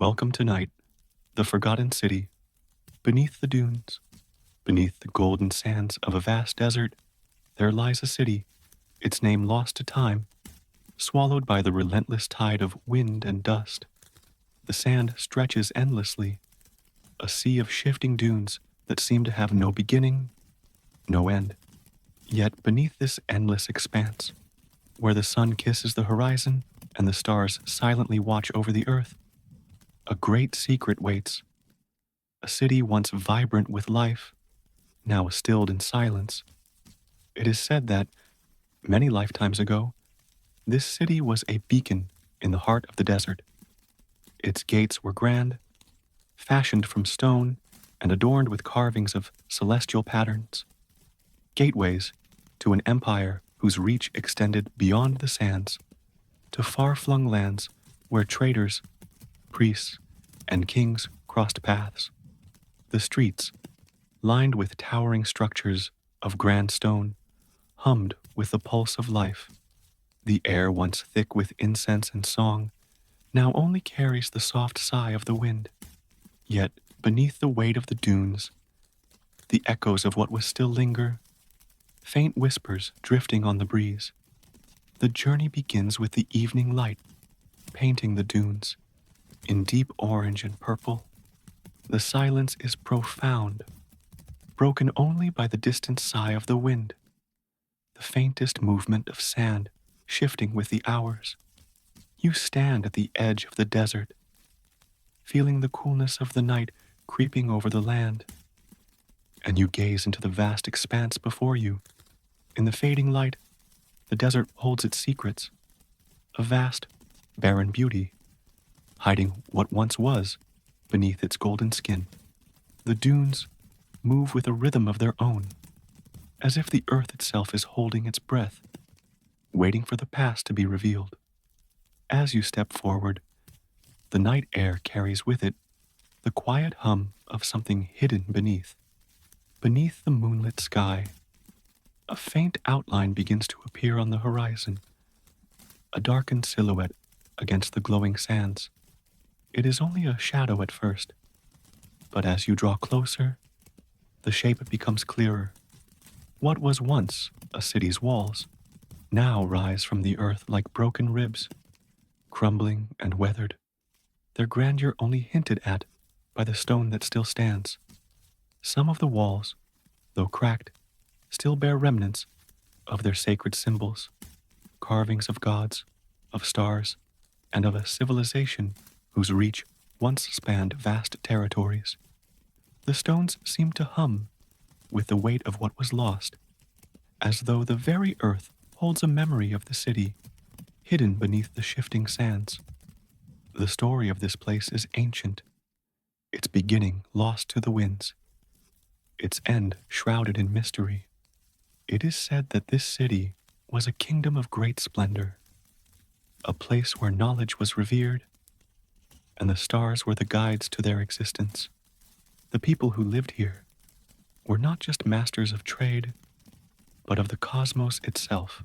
Welcome tonight, the forgotten city, beneath the dunes, beneath the golden sands of a vast desert, there lies a city, its name lost to time, swallowed by the relentless tide of wind and dust. The sand stretches endlessly, a sea of shifting dunes that seem to have no beginning, no end. Yet beneath this endless expanse, where the sun kisses the horizon and the stars silently watch over the earth, a great secret waits. A city once vibrant with life, now stilled in silence. It is said that, many lifetimes ago, this city was a beacon in the heart of the desert. Its gates were grand, fashioned from stone and adorned with carvings of celestial patterns, gateways to an empire whose reach extended beyond the sands, to far-flung lands where traders, priests, and kings crossed paths. The streets, lined with towering structures of grand stone, hummed with the pulse of life. The air, once thick with incense and song, now only carries the soft sigh of the wind. Yet, beneath the weight of the dunes, the echoes of what was still linger, faint whispers drifting on the breeze. The journey begins with the evening light, painting the dunes in deep orange and purple. The silence is profound, broken only by the distant sigh of the wind, the faintest movement of sand shifting with the hours. You stand at the edge of the desert, feeling the coolness of the night creeping over the land, and you gaze into the vast expanse before you. In the fading light, the desert holds its secrets, a vast, barren beauty, hiding what once was beneath its golden skin. The dunes move with a rhythm of their own, as if the earth itself is holding its breath, waiting for the past to be revealed. As you step forward, the night air carries with it the quiet hum of something hidden beneath. Beneath the moonlit sky, a faint outline begins to appear on the horizon, a darkened silhouette against the glowing sands. It is only a shadow at first, but as you draw closer, the shape becomes clearer. What was once a city's walls now rise from the earth like broken ribs, crumbling and weathered, their grandeur only hinted at by the stone that still stands. Some of the walls, though cracked, still bear remnants of their sacred symbols, carvings of gods, of stars, and of a civilization whose reach once spanned vast territories. The stones seem to hum with the weight of what was lost, as though the very earth holds a memory of the city, hidden beneath the shifting sands. The story of this place is ancient, its beginning lost to the winds, its end shrouded in mystery. It is said that this city was a kingdom of great splendor, a place where knowledge was revered, and the stars were the guides to their existence. The people who lived here were not just masters of trade, but of the cosmos itself,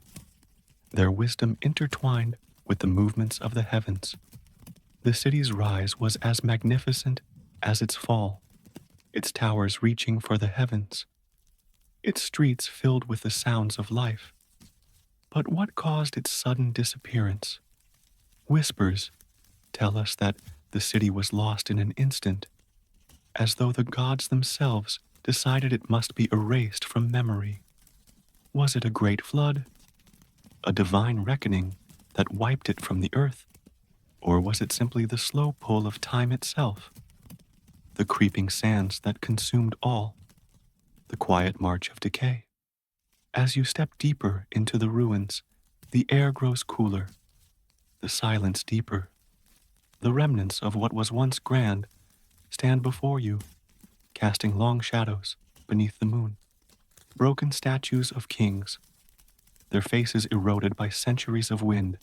their wisdom intertwined with the movements of the heavens. The city's rise was as magnificent as its fall, its towers reaching for the heavens, its streets filled with the sounds of life. But what caused its sudden disappearance? Whispers tell us that the city was lost in an instant, as though the gods themselves decided it must be erased from memory. Was it a great flood, a divine reckoning that wiped it from the earth? Or was it simply the slow pull of time itself, the creeping sands that consumed all, the quiet march of decay? As you step deeper into the ruins, the air grows cooler, the silence deeper. The remnants of what was once grand stand before you, casting long shadows beneath the moon. Broken statues of kings, their faces eroded by centuries of wind,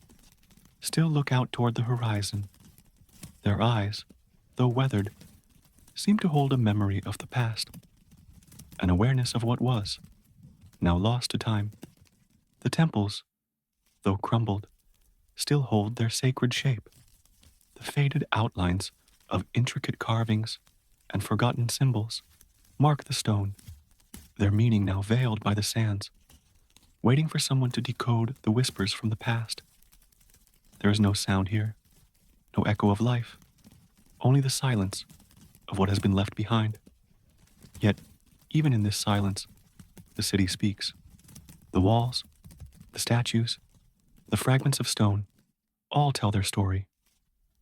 still look out toward the horizon. Their eyes, though weathered, seem to hold a memory of the past, an awareness of what was, now lost to time. The temples, though crumbled, still hold their sacred shape, the faded outlines of intricate carvings and forgotten symbols mark the stone, their meaning now veiled by the sands, waiting for someone to decode the whispers from the past. There is no sound here, no echo of life, only the silence of what has been left behind. Yet, even in this silence, the city speaks. The walls, the statues, the fragments of stone, all tell their story.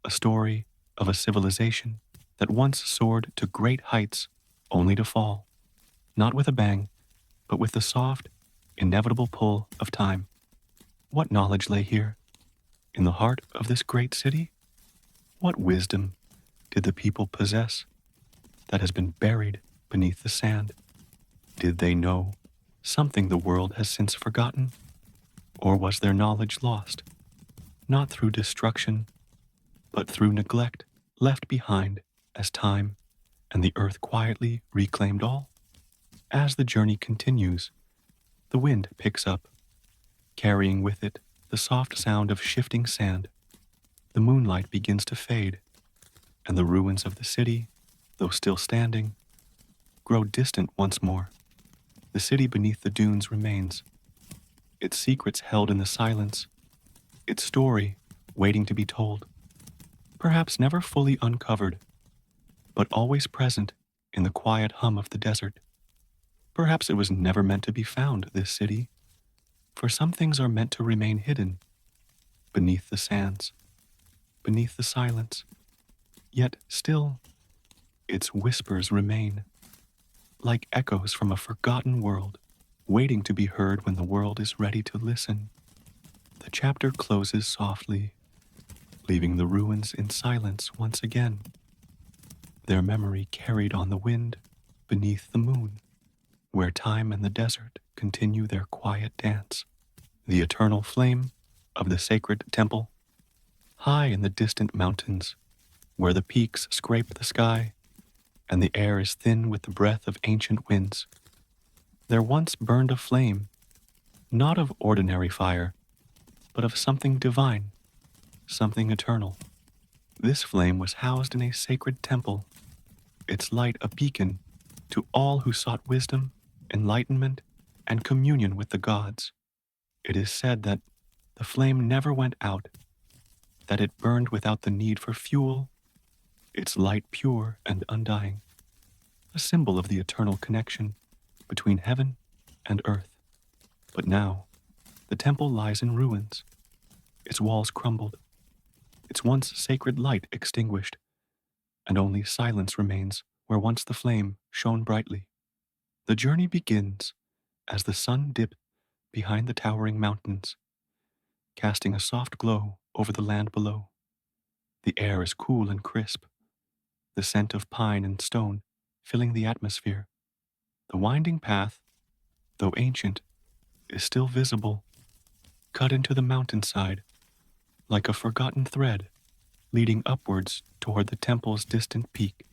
A story of a civilization that once soared to great heights only to fall, not with a bang, but with the soft, inevitable pull of time. What knowledge lay here, in the heart of this great city? What wisdom did the people possess that has been buried beneath the sand? Did they know something the world has since forgotten? Or was their knowledge lost, not through destruction, but through neglect left behind as time and the earth quietly reclaimed all? As the journey continues, the wind picks up, carrying with it the soft sound of shifting sand. The moonlight begins to fade, and the ruins of the city, though still standing, grow distant once more. The city beneath the dunes remains, its secrets held in the silence, its story waiting to be told, perhaps never fully uncovered, but always present in the quiet hum of the desert. Perhaps it was never meant to be found, this city, for some things are meant to remain hidden, beneath the sands, beneath the silence, yet still its whispers remain, like echoes from a forgotten world, waiting to be heard when the world is ready to listen. The chapter closes softly, leaving the ruins in silence once again, their memory carried on the wind beneath the moon, where time and the desert continue their quiet dance. The eternal flame of the sacred temple, high in the distant mountains, where the peaks scrape the sky and the air is thin with the breath of ancient winds. There once burned a flame, not of ordinary fire, but of something divine, something eternal. This flame was housed in a sacred temple, its light a beacon to all who sought wisdom, enlightenment, and communion with the gods. It is said that the flame never went out, that it burned without the need for fuel, its light pure and undying, a symbol of the eternal connection between heaven and earth. But now, the temple lies in ruins, its walls crumbled, its once sacred light extinguished, and only silence remains where once the flame shone brightly. The journey begins as the sun dips behind the towering mountains, casting a soft glow over the land below. The air is cool and crisp, the scent of pine and stone filling the atmosphere. The winding path, though ancient, is still visible, cut into the mountainside like a forgotten thread leading upwards toward the temple's distant peak.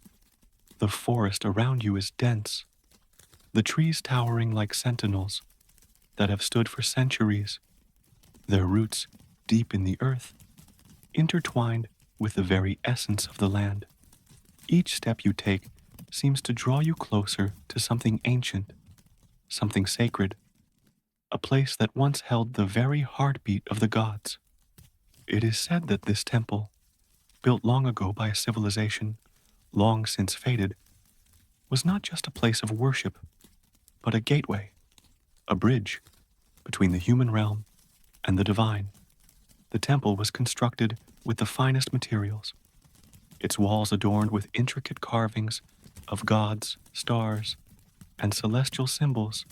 The forest around you is dense, the trees towering like sentinels that have stood for centuries, their roots deep in the earth, intertwined with the very essence of the land. Each step you take seems to draw you closer to something ancient, something sacred, a place that once held the very heartbeat of the gods. It is said that this temple, built long ago by a civilization long since faded, was not just a place of worship, but a gateway, a bridge between the human realm and the divine. The temple was constructed with the finest materials, its walls adorned with intricate carvings of gods, stars, and celestial symbols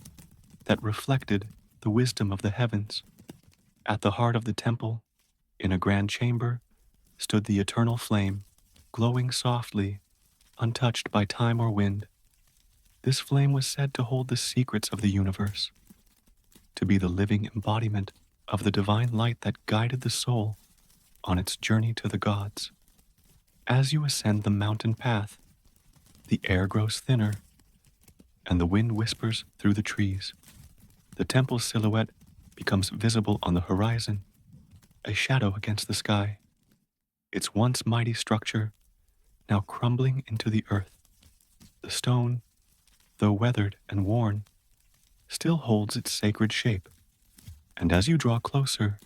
that reflected the wisdom of the heavens. At the heart of the temple, in a grand chamber, stood the eternal flame, glowing softly, untouched by time or wind. This flame was said to hold the secrets of the universe, to be the living embodiment of the divine light that guided the soul on its journey to the gods. As you ascend the mountain path, the air grows thinner, and the wind whispers through the trees. The temple's silhouette becomes visible on the horizon, a shadow against the sky. Its once mighty structure now crumbling into the earth. The stone, though weathered and worn, still holds its sacred shape, and as you draw closer,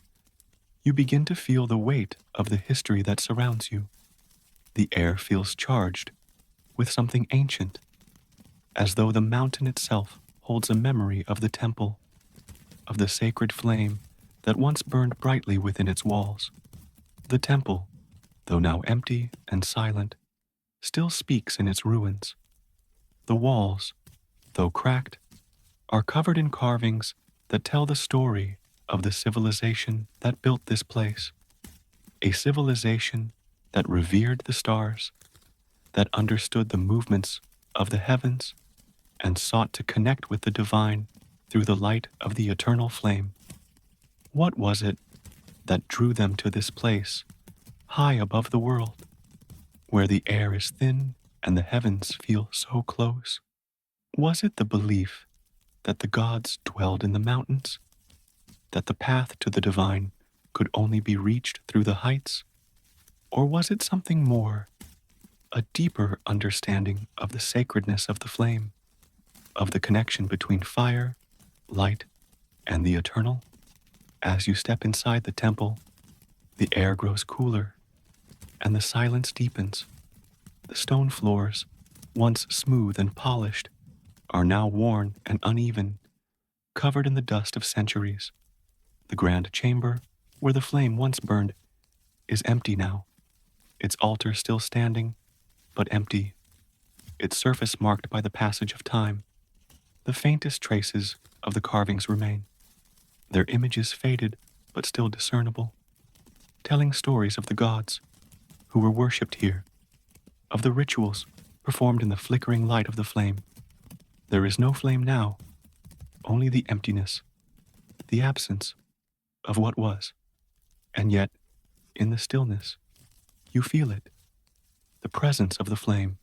you begin to feel the weight of the history that surrounds you. The air feels charged with something ancient, as though the mountain itself holds a memory of the temple, of the sacred flame that once burned brightly within its walls. The temple, though now empty and silent, still speaks in its ruins. The walls, though cracked, are covered in carvings that tell the story of the civilization that built this place. A civilization that revered the stars, that understood the movements of the heavens, and sought to connect with the divine through the light of the eternal flame. What was it that drew them to this place, high above the world, where the air is thin and the heavens feel so close? Was it the belief that the gods dwelled in the mountains, that the path to the divine could only be reached through the heights? Or was it something more, a deeper understanding of the sacredness of the flame, of the connection between fire, light, and the eternal? As you step inside the temple, the air grows cooler, and the silence deepens. The stone floors, once smooth and polished, are now worn and uneven, covered in the dust of centuries. The grand chamber, where the flame once burned, is empty now, its altar still standing, but empty, its surface marked by the passage of time. The faintest traces of the carvings remain, their images faded but still discernible, telling stories of the gods who were worshipped here, of the rituals performed in the flickering light of the flame. There is no flame now, only the emptiness, the absence of what was. And yet, in the stillness, you feel it, the presence of the flame.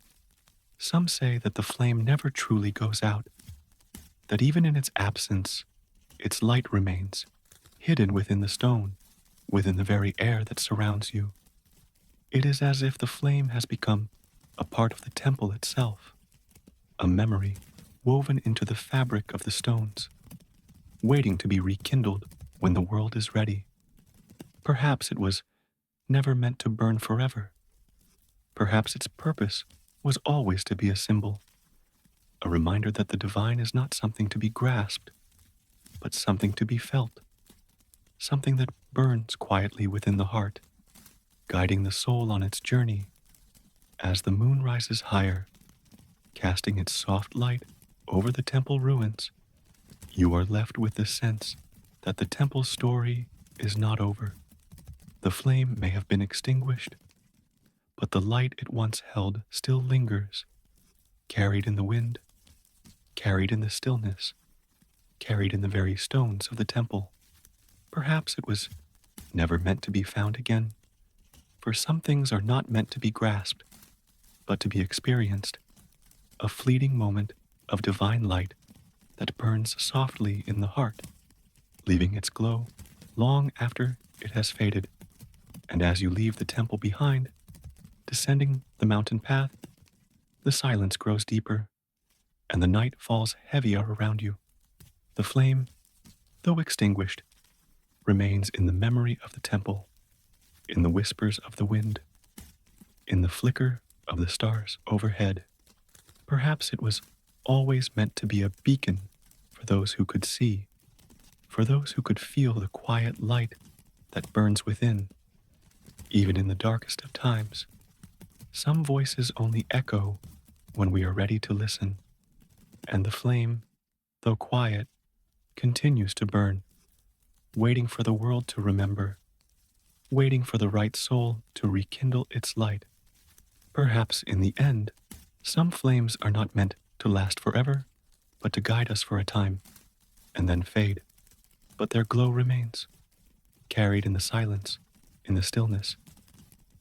Some say that the flame never truly goes out, that even in its absence, its light remains, hidden within the stone, within the very air that surrounds you. It is as if the flame has become a part of the temple itself, a memory woven into the fabric of the stones, waiting to be rekindled when the world is ready. Perhaps it was never meant to burn forever. Perhaps its purpose was always to be a symbol, a reminder that the divine is not something to be grasped, but something to be felt, something that burns quietly within the heart, guiding the soul on its journey. As the moon rises higher, casting its soft light over the temple ruins, you are left with the sense that the temple's story is not over. The flame may have been extinguished, but the light it once held still lingers, carried in the wind, carried in the stillness, carried in the very stones of the temple. Perhaps it was never meant to be found again, for some things are not meant to be grasped, but to be experienced, a fleeting moment of divine light that burns softly in the heart, leaving its glow long after it has faded. And as you leave the temple behind, descending the mountain path, the silence grows deeper, and the night falls heavier around you. The flame, though extinguished, remains in the memory of the temple, in the whispers of the wind, in the flicker of the stars overhead. Perhaps it was always meant to be a beacon for those who could see, for those who could feel the quiet light that burns within. Even in the darkest of times, some voices only echo when we are ready to listen, and the flame, though quiet, continues to burn, waiting for the world to remember, waiting for the right soul to rekindle its light. Perhaps in the end, some flames are not meant to last forever, but to guide us for a time, and then fade. But their glow remains, carried in the silence, in the stillness,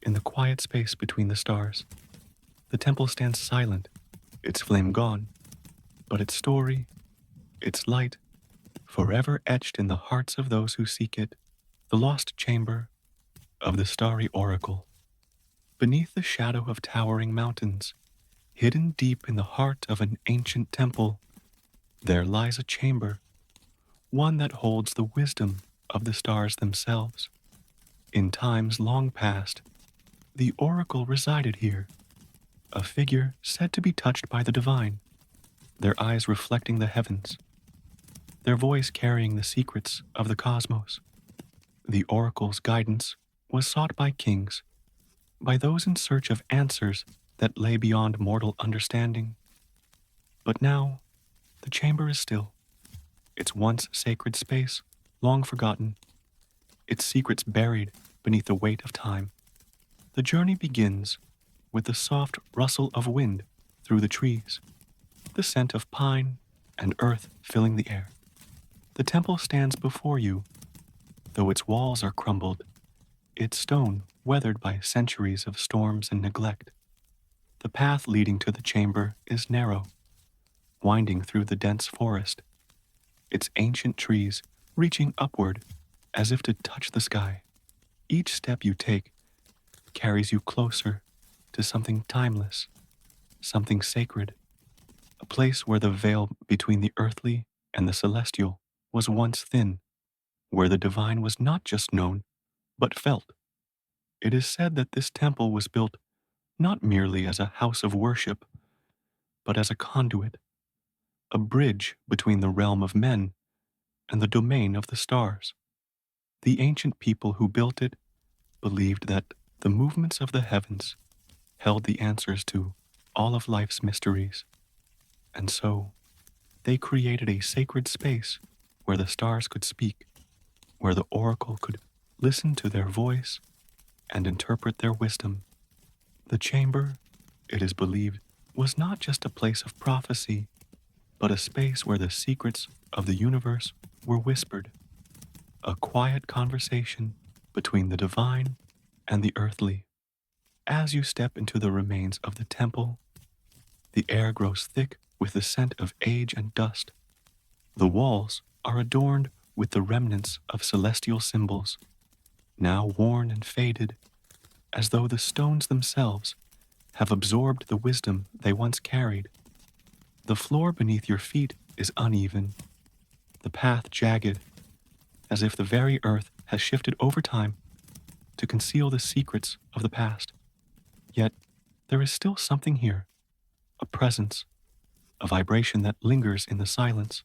in the quiet space between the stars. The temple stands silent, its flame gone, but its story, its light, forever etched in the hearts of those who seek it, the lost chamber of the starry oracle. Beneath the shadow of towering mountains, hidden deep in the heart of an ancient temple, there lies a chamber, one that holds the wisdom of the stars themselves. In times long past, the oracle resided here, a figure said to be touched by the divine, their eyes reflecting the heavens, their voice carrying the secrets of the cosmos. The oracle's guidance was sought by kings, by those in search of answers that lay beyond mortal understanding. But now, the chamber is still, its once sacred space long forgotten, its secrets buried beneath the weight of time. The journey begins with the soft rustle of wind through the trees, the scent of pine and earth filling the air. The temple stands before you, though its walls are crumbled, its stone weathered by centuries of storms and neglect. The path leading to the chamber is narrow, winding through the dense forest, its ancient trees reaching upward as if to touch the sky. Each step you take carries you closer to something timeless, something sacred, a place where the veil between the earthly and the celestial was once thin, where the divine was not just known, but felt. It is said that this temple was built not merely as a house of worship, but as a conduit, a bridge between the realm of men and the domain of the stars. The ancient people who built it believed that the movements of the heavens held the answers to all of life's mysteries, and so they created a sacred space where the stars could speak, where the oracle could listen to their voice and interpret their wisdom. The chamber, it is believed, was not just a place of prophecy, but a space where the secrets of the universe were whispered, a quiet conversation between the divine and the earthly. As you step into the remains of the temple, the air grows thick with the scent of age and dust. The walls are adorned with the remnants of celestial symbols, now worn and faded, as though the stones themselves have absorbed the wisdom they once carried. The floor beneath your feet is uneven, the path jagged, as if the very earth has shifted over time to conceal the secrets of the past. Yet, there is still something here, a presence, a vibration that lingers in the silence,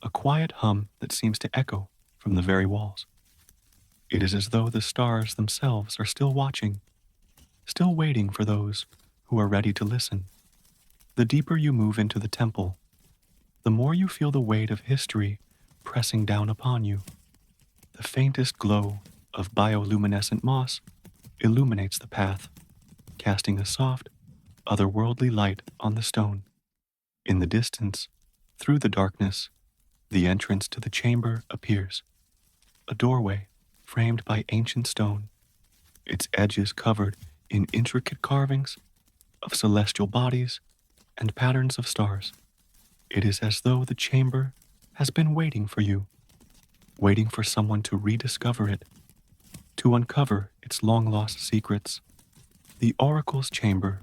a quiet hum that seems to echo from the very walls. It is as though the stars themselves are still watching, still waiting for those who are ready to listen. The deeper you move into the temple, the more you feel the weight of history pressing down upon you. The faintest glow of bioluminescent moss illuminates the path, casting a soft, otherworldly light on the stone. In the distance, through the darkness, the entrance to the chamber appears, a doorway framed by ancient stone, its edges covered in intricate carvings of celestial bodies and patterns of stars. It is as though the chamber has been waiting for you, waiting for someone to rediscover it, to uncover its long-lost secrets. The oracle's chamber,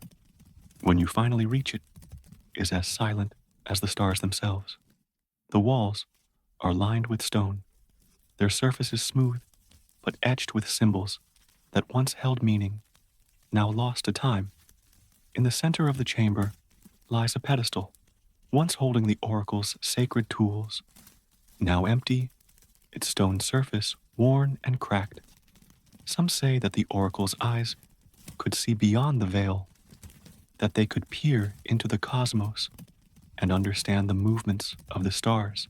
when you finally reach it, is as silent as the stars themselves. The walls are lined with stone, their surface is smooth, but etched with symbols that once held meaning, now lost to time. In the center of the chamber lies a pedestal, once holding the oracle's sacred tools, now empty, its stone surface worn and cracked. Some say that the oracle's eyes could see beyond the veil, that they could peer into the cosmos and understand the movements of the stars,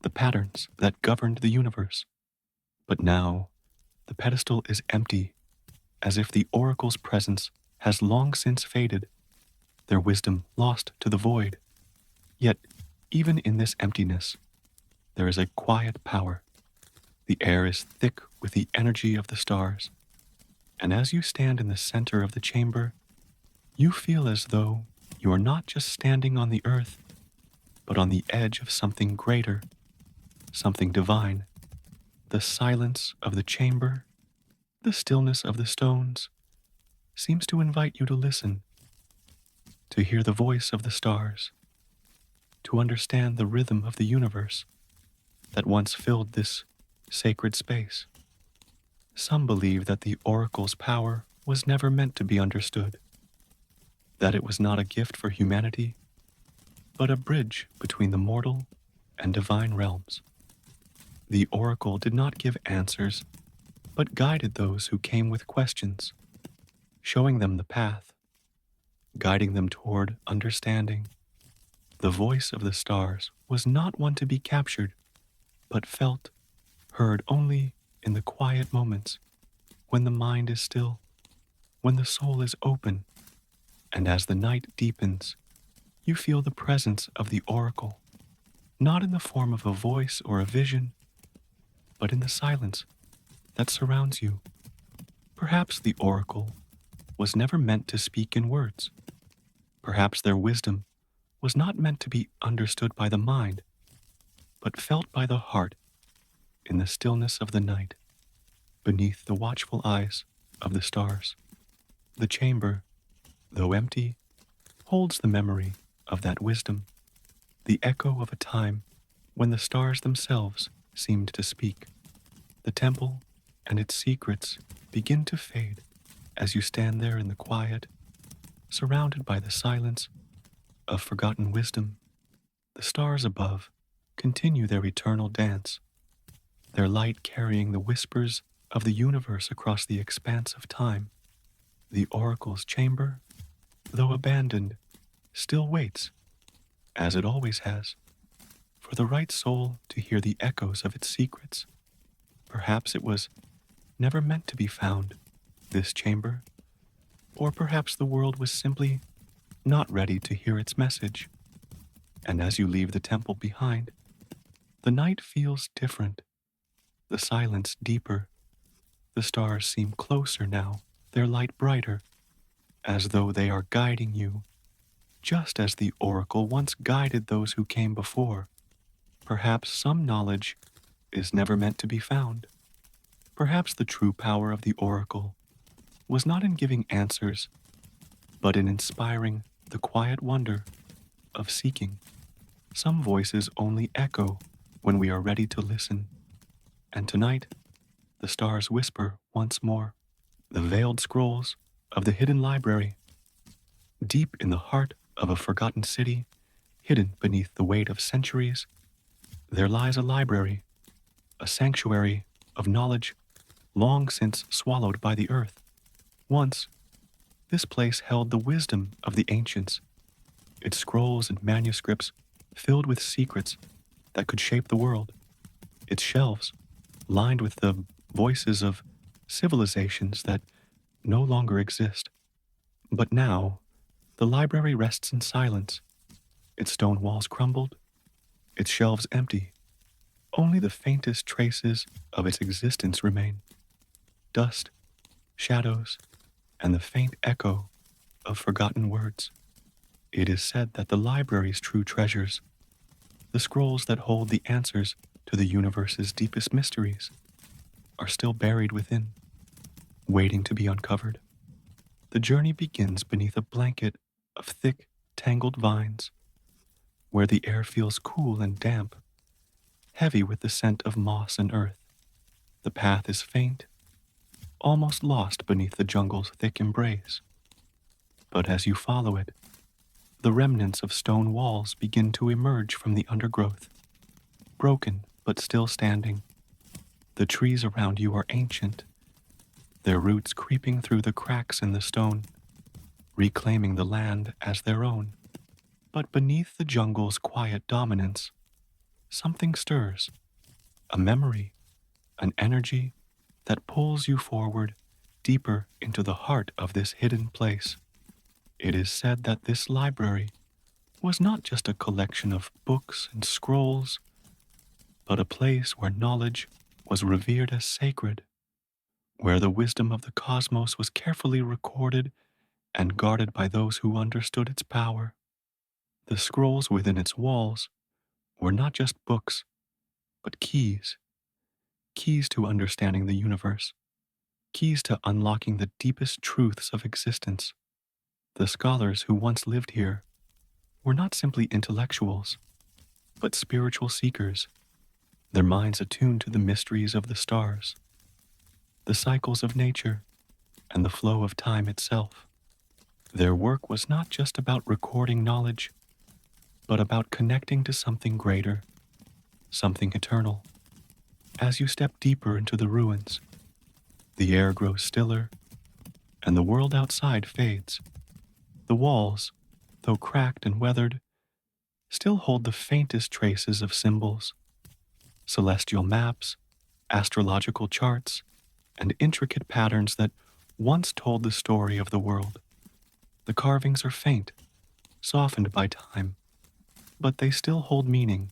the patterns that governed the universe. But now, the pedestal is empty, as if the oracle's presence has long since faded, their wisdom lost to the void. Yet, even in this emptiness, there is a quiet power. The air is thick with the energy of the stars, and as you stand in the center of the chamber, you feel as though you are not just standing on the earth, but on the edge of something greater, something divine. The silence of the chamber, the stillness of the stones, seems to invite you to listen, to hear the voice of the stars, to understand the rhythm of the universe that once filled this sacred space. Some believe that the oracle's power was never meant to be understood, that it was not a gift for humanity, but a bridge between the mortal and divine realms. The oracle did not give answers, but guided those who came with questions, showing them the path, guiding them toward understanding. The voice of the stars was not one to be captured, but felt, heard only in the quiet moments, when the mind is still, when the soul is open, and as the night deepens, you feel the presence of the oracle, not in the form of a voice or a vision, but in the silence that surrounds you. Perhaps the oracle was never meant to speak in words. Perhaps their wisdom was not meant to be understood by the mind, but felt by the heart in the stillness of the night, beneath the watchful eyes of the stars. The chamber, though empty, holds the memory of that wisdom, the echo of a time when the stars themselves seemed to speak. The temple and its secrets begin to fade as you stand there in the quiet, surrounded by the silence of forgotten wisdom. The stars above continue their eternal dance, their light carrying the whispers of the universe across the expanse of time. The oracle's chamber, though abandoned, still waits, as it always has, for the right soul to hear the echoes of its secrets. Perhaps it was never meant to be found, this chamber, or perhaps the world was simply not ready to hear its message. And as you leave the temple behind, the night feels different, the silence deeper. The stars seem closer now, their light brighter, as though they are guiding you, just as the oracle once guided those who came before. Perhaps some knowledge is never meant to be found. Perhaps the true power of the oracle was not in giving answers, but in inspiring the quiet wonder of seeking. Some voices only echo when we are ready to listen. And tonight, the stars whisper once more, the veiled scrolls of the hidden library. Deep in the heart of a forgotten city, hidden beneath the weight of centuries, there lies a library, a sanctuary of knowledge long since swallowed by the earth. Once, this place held the wisdom of the ancients, its scrolls and manuscripts filled with secrets that could shape the world, its shelves lined with the voices of civilizations that no longer exist. But now, the library rests in silence, its stone walls crumbled, its shelves empty. Only the faintest traces of its existence remain. Dust, shadows, and the faint echo of forgotten words. It is said that the library's true treasures, the scrolls that hold the answers to the universe's deepest mysteries, are still buried within, waiting to be uncovered. The journey begins beneath a blanket of thick, tangled vines, where the air feels cool and damp, heavy with the scent of moss and earth. The path is faint, almost lost beneath the jungle's thick embrace. But as you follow it, the remnants of stone walls begin to emerge from the undergrowth, broken but still standing. The trees around you are ancient, their roots creeping through the cracks in the stone, reclaiming the land as their own. But beneath the jungle's quiet dominance, something stirs, a memory, an energy that pulls you forward deeper into the heart of this hidden place. It is said that this library was not just a collection of books and scrolls, but a place where knowledge was revered as sacred, where the wisdom of the cosmos was carefully recorded and guarded by those who understood its power. The scrolls within its walls were not just books, but keys to understanding the universe. keys to unlocking the deepest truths of existence. The scholars who once lived here were not simply intellectuals, but spiritual seekers, their minds attuned to the mysteries of the stars, the cycles of nature, and the flow of time itself. Their work was not just about recording knowledge, but about connecting to something greater, something eternal. As you step deeper into the ruins, the air grows stiller, and the world outside fades. The walls, though cracked and weathered, still hold the faintest traces of symbols, celestial maps, astrological charts, and intricate patterns that once told the story of the world. The carvings are faint, softened by time, but they still hold meaning.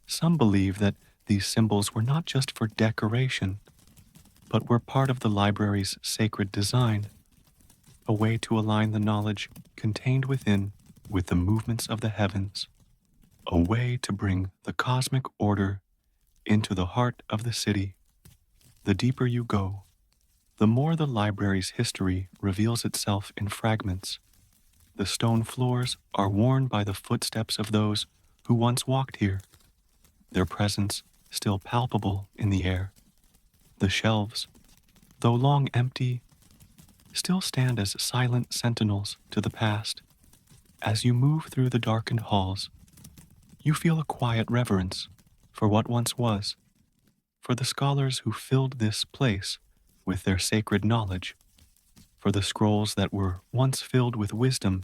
Some believe that these symbols were not just for decoration, but were part of the library's sacred design, a way to align the knowledge contained within with the movements of the heavens, a way to bring the cosmic order into the heart of the city. The deeper you go, the more the library's history reveals itself in fragments. The stone floors are worn by the footsteps of those who once walked here, their presence still palpable in the air. The shelves, though long empty, still stand as silent sentinels to the past. As you move through the darkened halls, you feel a quiet reverence for what once was, for the scholars who filled this place with their sacred knowledge, for the scrolls that were once filled with wisdom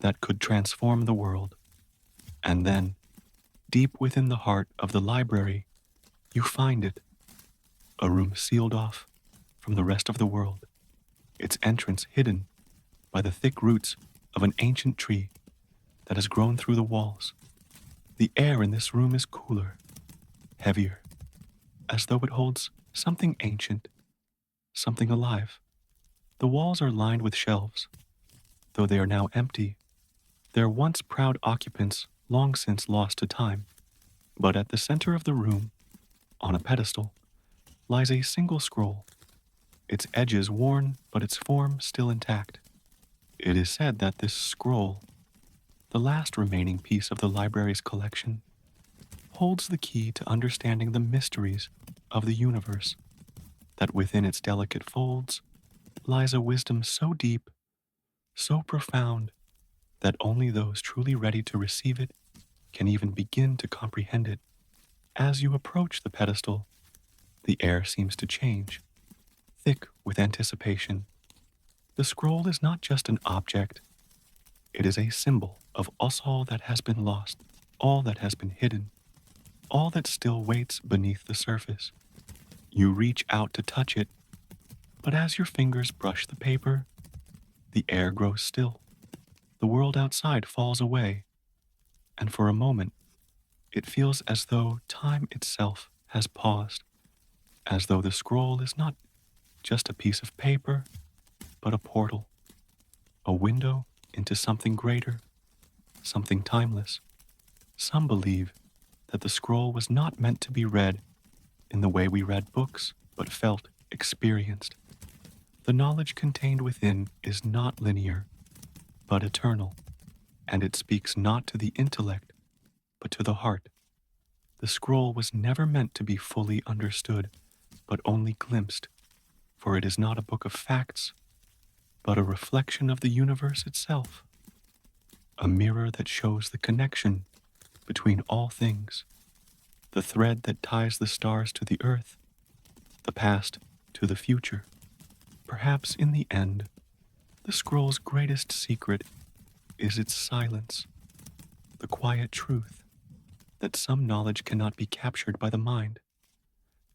that could transform the world. And then, deep within the heart of the library, you find it, a room sealed off from the rest of the world, its entrance hidden by the thick roots of an ancient tree that has grown through the walls. The air in this room is cooler, heavier, as though it holds something ancient, something alive. The walls are lined with shelves, though they are now empty. Their once proud occupants long since lost to time. But at the center of the room, on a pedestal, lies a single scroll, its edges worn but its form still intact. It is said that this scroll, the last remaining piece of the library's collection, holds the key to understanding the mysteries of the universe, that within its delicate folds lies a wisdom so deep, so profound, that only those truly ready to receive it can even begin to comprehend it. As you approach the pedestal, the air seems to change, thick with anticipation. The scroll is not just an object, it is a symbol of all that has been lost, all that has been hidden, all that still waits beneath the surface. You reach out to touch it, but as your fingers brush the paper, the air grows still. The world outside falls away, and for a moment, it feels as though time itself has paused, as though the scroll is not just a piece of paper, but a portal, a window into something greater, something timeless. Some believe that the scroll was not meant to be read in the way we read books, but felt, experienced. The knowledge contained within is not linear, but eternal, and it speaks not to the intellect, but to the heart. The scroll was never meant to be fully understood, but only glimpsed, for it is not a book of facts, but a reflection of the universe itself, a mirror that shows the connection between all things, the thread that ties the stars to the earth, the past to the future. Perhaps in the end, the scroll's greatest secret is its silence, the quiet truth that some knowledge cannot be captured by the mind,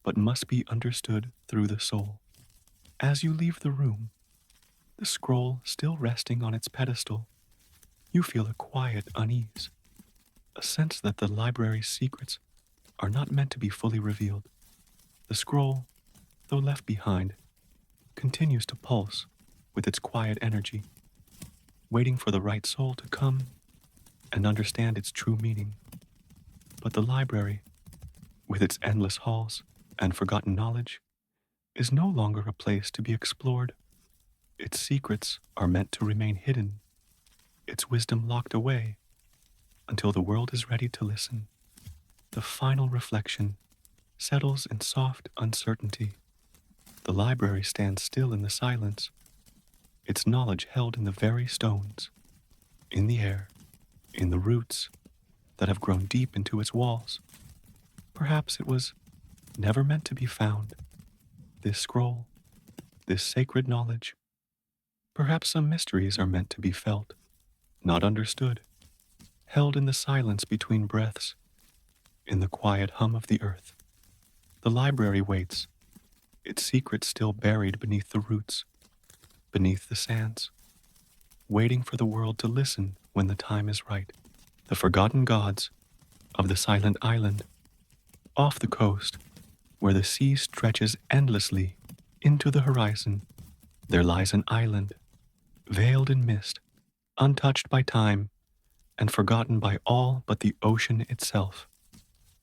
but must be understood through the soul. As you leave the room, the scroll still resting on its pedestal, you feel a quiet unease, a sense that the library's secrets are not meant to be fully revealed. The scroll, though left behind, continues to pulse with its quiet energy, waiting for the right soul to come and understand its true meaning. But the library, with its endless halls and forgotten knowledge, is no longer a place to be explored. Its secrets are meant to remain hidden, its wisdom locked away until the world is ready to listen. The final reflection settles in soft uncertainty. The library stands still in the silence, its knowledge held in the very stones, in the air, in the roots that have grown deep into its walls. Perhaps it was never meant to be found, this scroll, this sacred knowledge. Perhaps some mysteries are meant to be felt, not understood, held in the silence between breaths, in the quiet hum of the earth. The library waits, its secrets still buried beneath the roots, beneath the sands, waiting for the world to listen when the time is right. The forgotten gods of the silent island, off the coast, where the sea stretches endlessly into the horizon, there lies an island, veiled in mist, untouched by time, and forgotten by all but the ocean itself.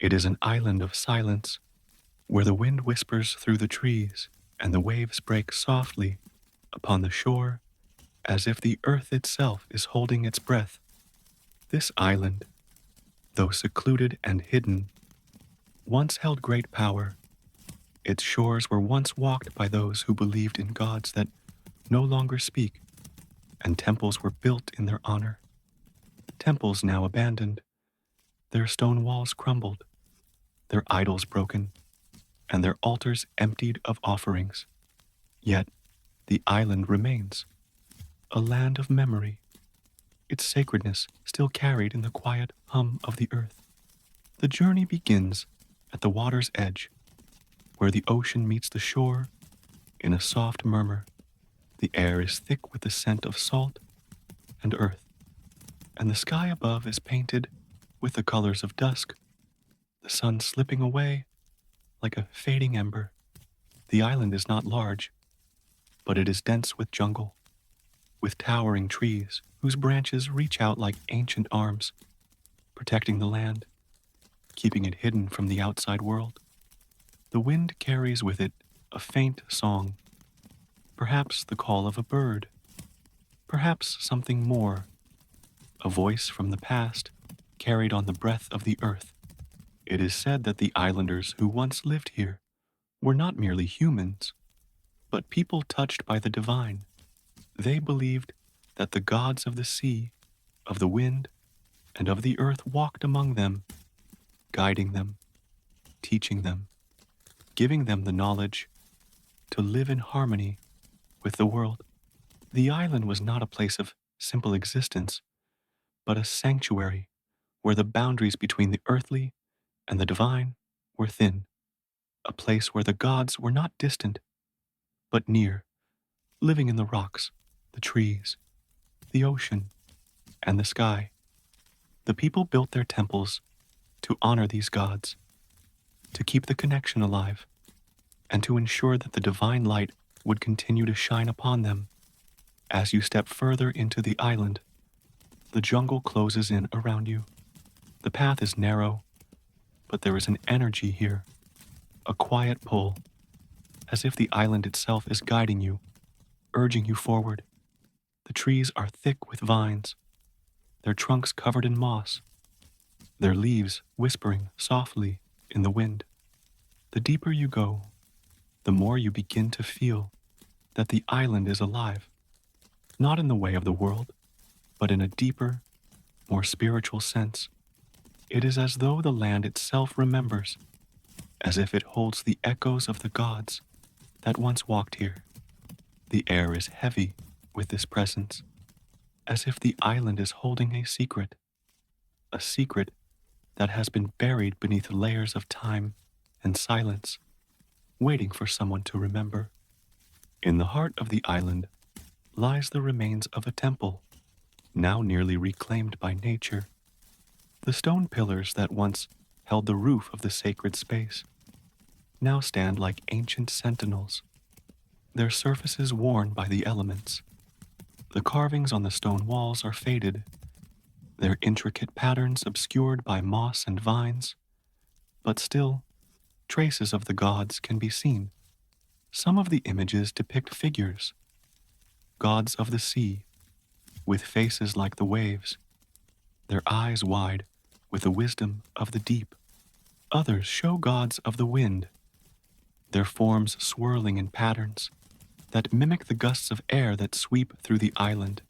It is an island of silence, where the wind whispers through the trees and the waves break softly upon the shore as if the earth itself is holding its breath. This island, though secluded and hidden, once held great power. Its shores were once walked by those who believed in gods that no longer speak, and temples were built in their honor. Temples now abandoned, their stone walls crumbled, their idols broken, and their altars emptied of offerings. Yet the island remains, a land of memory, its sacredness still carried in the quiet hum of the earth. The journey begins at the water's edge, where the ocean meets the shore in a soft murmur. The air is thick with the scent of salt and earth, and the sky above is painted with the colors of dusk, the sun slipping away like a fading ember. The island is not large, but it is dense with jungle, with towering trees whose branches reach out like ancient arms, protecting the land, keeping it hidden from the outside world. The wind carries with it a faint song, perhaps the call of a bird, perhaps something more, a voice from the past carried on the breath of the earth. It is said that the islanders who once lived here were not merely humans, but people touched by the divine. They believed that the gods of the sea, of the wind, and of the earth walked among them, guiding them, teaching them, giving them the knowledge to live in harmony with the world. The island was not a place of simple existence, but a sanctuary where the boundaries between the earthly and the divine were thin, a place where the gods were not distant, but near, living in the rocks, the trees, the ocean, and the sky. The people built their temples to honor these gods, to keep the connection alive, and to ensure that the divine light would continue to shine upon them. As you step further into the island, the jungle closes in around you. The path is narrow, but there is an energy here, a quiet pull, as if the island itself is guiding you, urging you forward. The trees are thick with vines, their trunks covered in moss, their leaves whispering softly in the wind. The deeper you go, the more you begin to feel that the island is alive, not in the way of the world, but in a deeper, more spiritual sense. It is as though the land itself remembers, as if it holds the echoes of the gods that once walked here. The air is heavy with this presence, as if the island is holding a secret that has been buried beneath layers of time and silence, waiting for someone to remember. In the heart of the island lies the remains of a temple, now nearly reclaimed by nature. The stone pillars that once held the roof of the sacred space now stand like ancient sentinels, their surfaces worn by the elements. The carvings on the stone walls are faded, their intricate patterns obscured by moss and vines, but still, traces of the gods can be seen. Some of the images depict figures, gods of the sea, with faces like the waves, their eyes wide with the wisdom of the deep. Others show gods of the wind, their forms swirling in patterns that mimic the gusts of air that sweep through the island.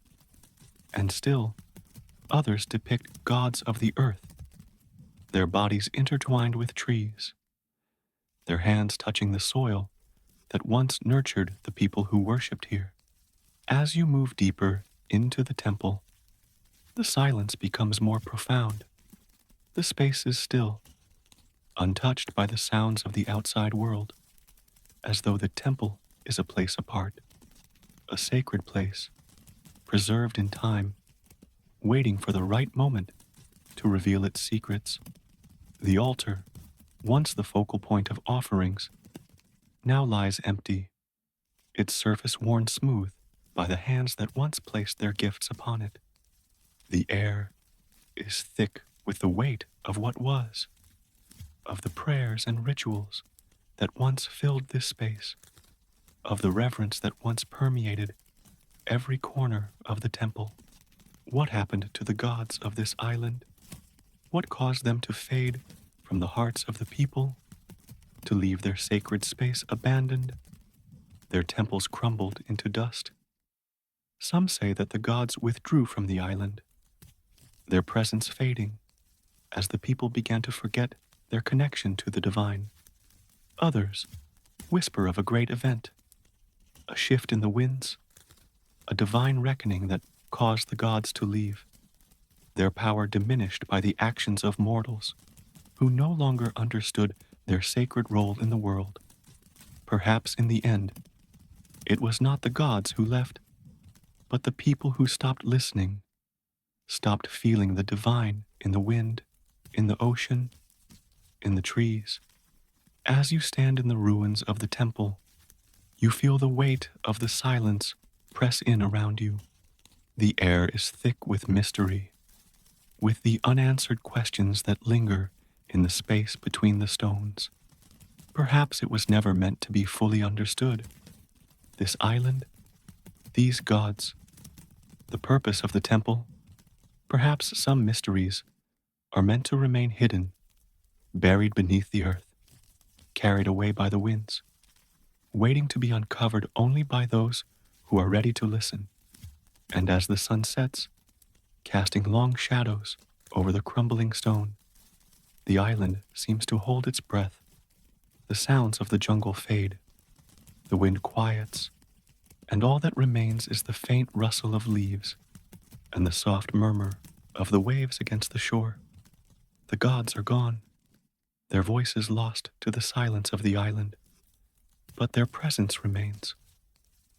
And still, others depict gods of the earth, their bodies intertwined with trees, their hands touching the soil that once nurtured the people who worshipped here. As you move deeper into the temple, the silence becomes more profound. The space is still, untouched by the sounds of the outside world, as though the temple is a place apart, a sacred place, preserved in time, waiting for the right moment to reveal its secrets. The altar, once the focal point of offerings, now lies empty, its surface worn smooth by the hands that once placed their gifts upon it. The air is thick with the weight of what was, of the prayers and rituals that once filled this space, of the reverence that once permeated every corner of the temple. What happened to the gods of this island? What caused them to fade from the hearts of the people, to leave their sacred space abandoned, their temples crumbled into dust? Some say that the gods withdrew from the island, their presence fading as the people began to forget their connection to the divine. Others whisper of a great event, a shift in the winds, a divine reckoning that caused the gods to leave, their power diminished by the actions of mortals who no longer understood their sacred role in the world. Perhaps in the end, it was not the gods who left, but the people who stopped listening, stopped feeling the divine in the wind, in the ocean, in the trees. As you stand in the ruins of the temple, you feel the weight of the silence press in around you. The air is thick with mystery, with the unanswered questions that linger in the space between the stones. Perhaps it was never meant to be fully understood. This island, these gods, the purpose of the temple, perhaps some mysteries are meant to remain hidden, buried beneath the earth, carried away by the winds, waiting to be uncovered only by those who are ready to listen. And as the sun sets, casting long shadows over the crumbling stone, the island seems to hold its breath. The sounds of the jungle fade, the wind quiets, and all that remains is the faint rustle of leaves and the soft murmur of the waves against the shore. The gods are gone, their voices lost to the silence of the island, but their presence remains,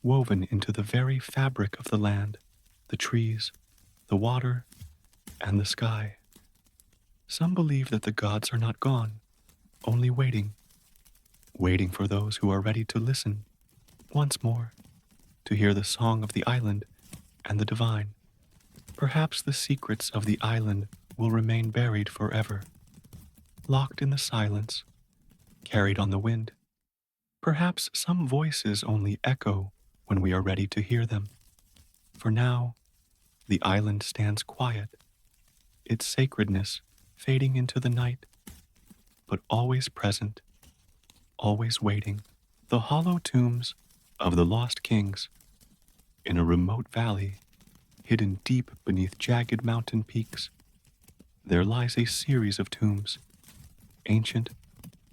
woven into the very fabric of the land, the trees, the water, and the sky. Some believe that the gods are not gone, only waiting for those who are ready to listen once more, to hear the song of the island and the divine. Perhaps the secrets of the island will remain buried forever, locked in the silence, carried on the wind. Perhaps some voices only echo when we are ready to hear them. For now, the island stands quiet, its sacredness fading into the night, but always present, always waiting. The hollow tombs of the lost kings in a remote valley, hidden deep beneath jagged mountain peaks. There lies a series of tombs, ancient,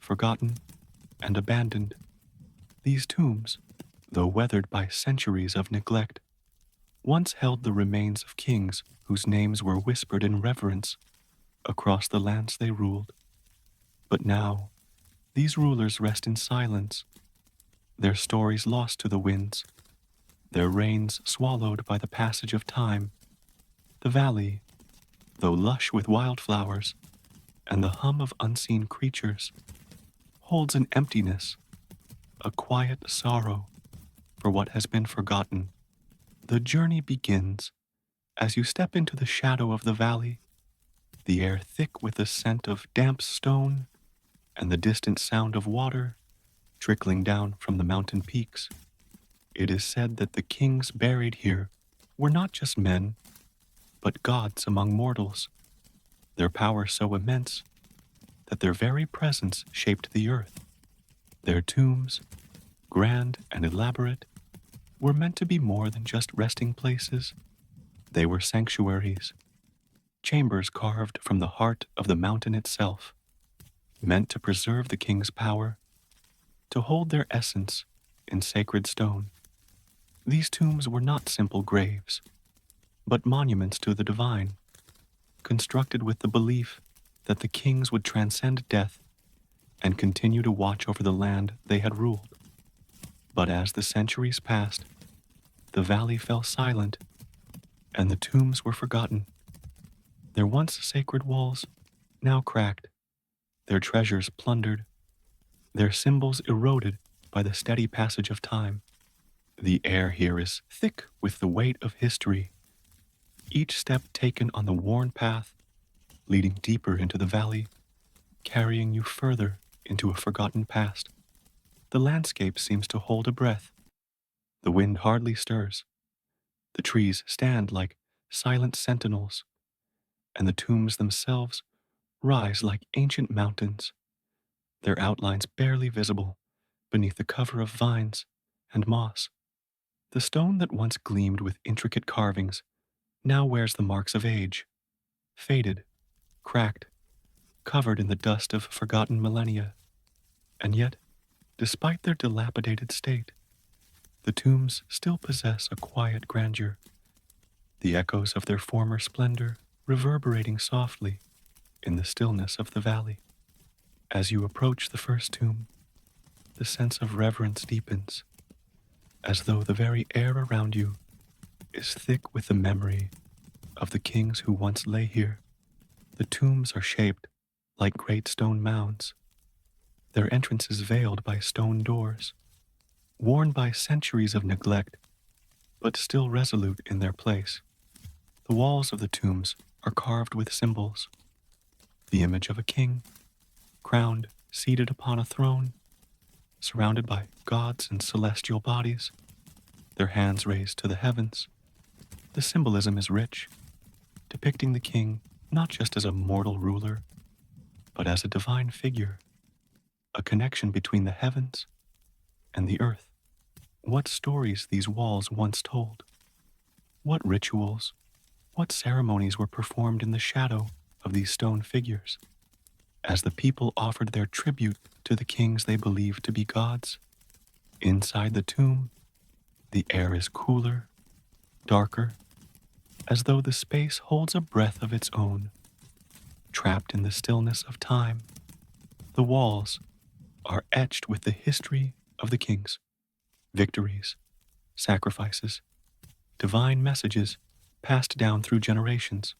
forgotten, and abandoned. These tombs, though weathered by centuries of neglect, once held the remains of kings whose names were whispered in reverence across the lands they ruled. But now, these rulers rest in silence, their stories lost to the winds, their reigns swallowed by the passage of time. The valley, though lush with wildflowers and the hum of unseen creatures, holds an emptiness, a quiet sorrow for what has been forgotten. The journey begins as you step into the shadow of the valley, the air thick with the scent of damp stone and the distant sound of water trickling down from the mountain peaks. It is said that the kings buried here were not just men, but gods among mortals, their power so immense that their very presence shaped the earth. Their tombs, grand and elaborate, were meant to be more than just resting places. They were sanctuaries, chambers carved from the heart of the mountain itself, meant to preserve the king's power, to hold their essence in sacred stone. These tombs were not simple graves, but monuments to the divine, constructed with the belief that the kings would transcend death and continue to watch over the land they had ruled. But as the centuries passed, the valley fell silent, and the tombs were forgotten. Their once sacred walls, now cracked, their treasures plundered, their symbols eroded by the steady passage of time. The air here is thick with the weight of history, each step taken on the worn path, leading deeper into the valley, carrying you further into a forgotten past. The landscape seems to hold a breath. The wind hardly stirs. The trees stand like silent sentinels, and the tombs themselves rise like ancient mountains, their outlines barely visible beneath the cover of vines and moss. The stone that once gleamed with intricate carvings now wears the marks of age, faded, cracked, covered in the dust of forgotten millennia. And yet, despite their dilapidated state, the tombs still possess a quiet grandeur, the echoes of their former splendor reverberating softly in the stillness of the valley. As you approach the first tomb, the sense of reverence deepens, as though the very air around you is thick with the memory of the kings who once lay here. The tombs are shaped like great stone mounds, their entrances veiled by stone doors, worn by centuries of neglect, but still resolute in their place. The walls of the tombs are carved with symbols: the image of a king, crowned, seated upon a throne, surrounded by gods and celestial bodies, their hands raised to the heavens. The symbolism is rich, depicting the king not just as a mortal ruler, but as a divine figure, a connection between the heavens and the earth. What stories these walls once told, what rituals, what ceremonies were performed in the shadow of these stone figures, as the people offered their tribute to the kings they believed to be gods. Inside the tomb, the air is cooler, darker, as though the space holds a breath of its own. Trapped in the stillness of time, the walls are etched with the history of the kings, victories, sacrifices, divine messages passed down through generations.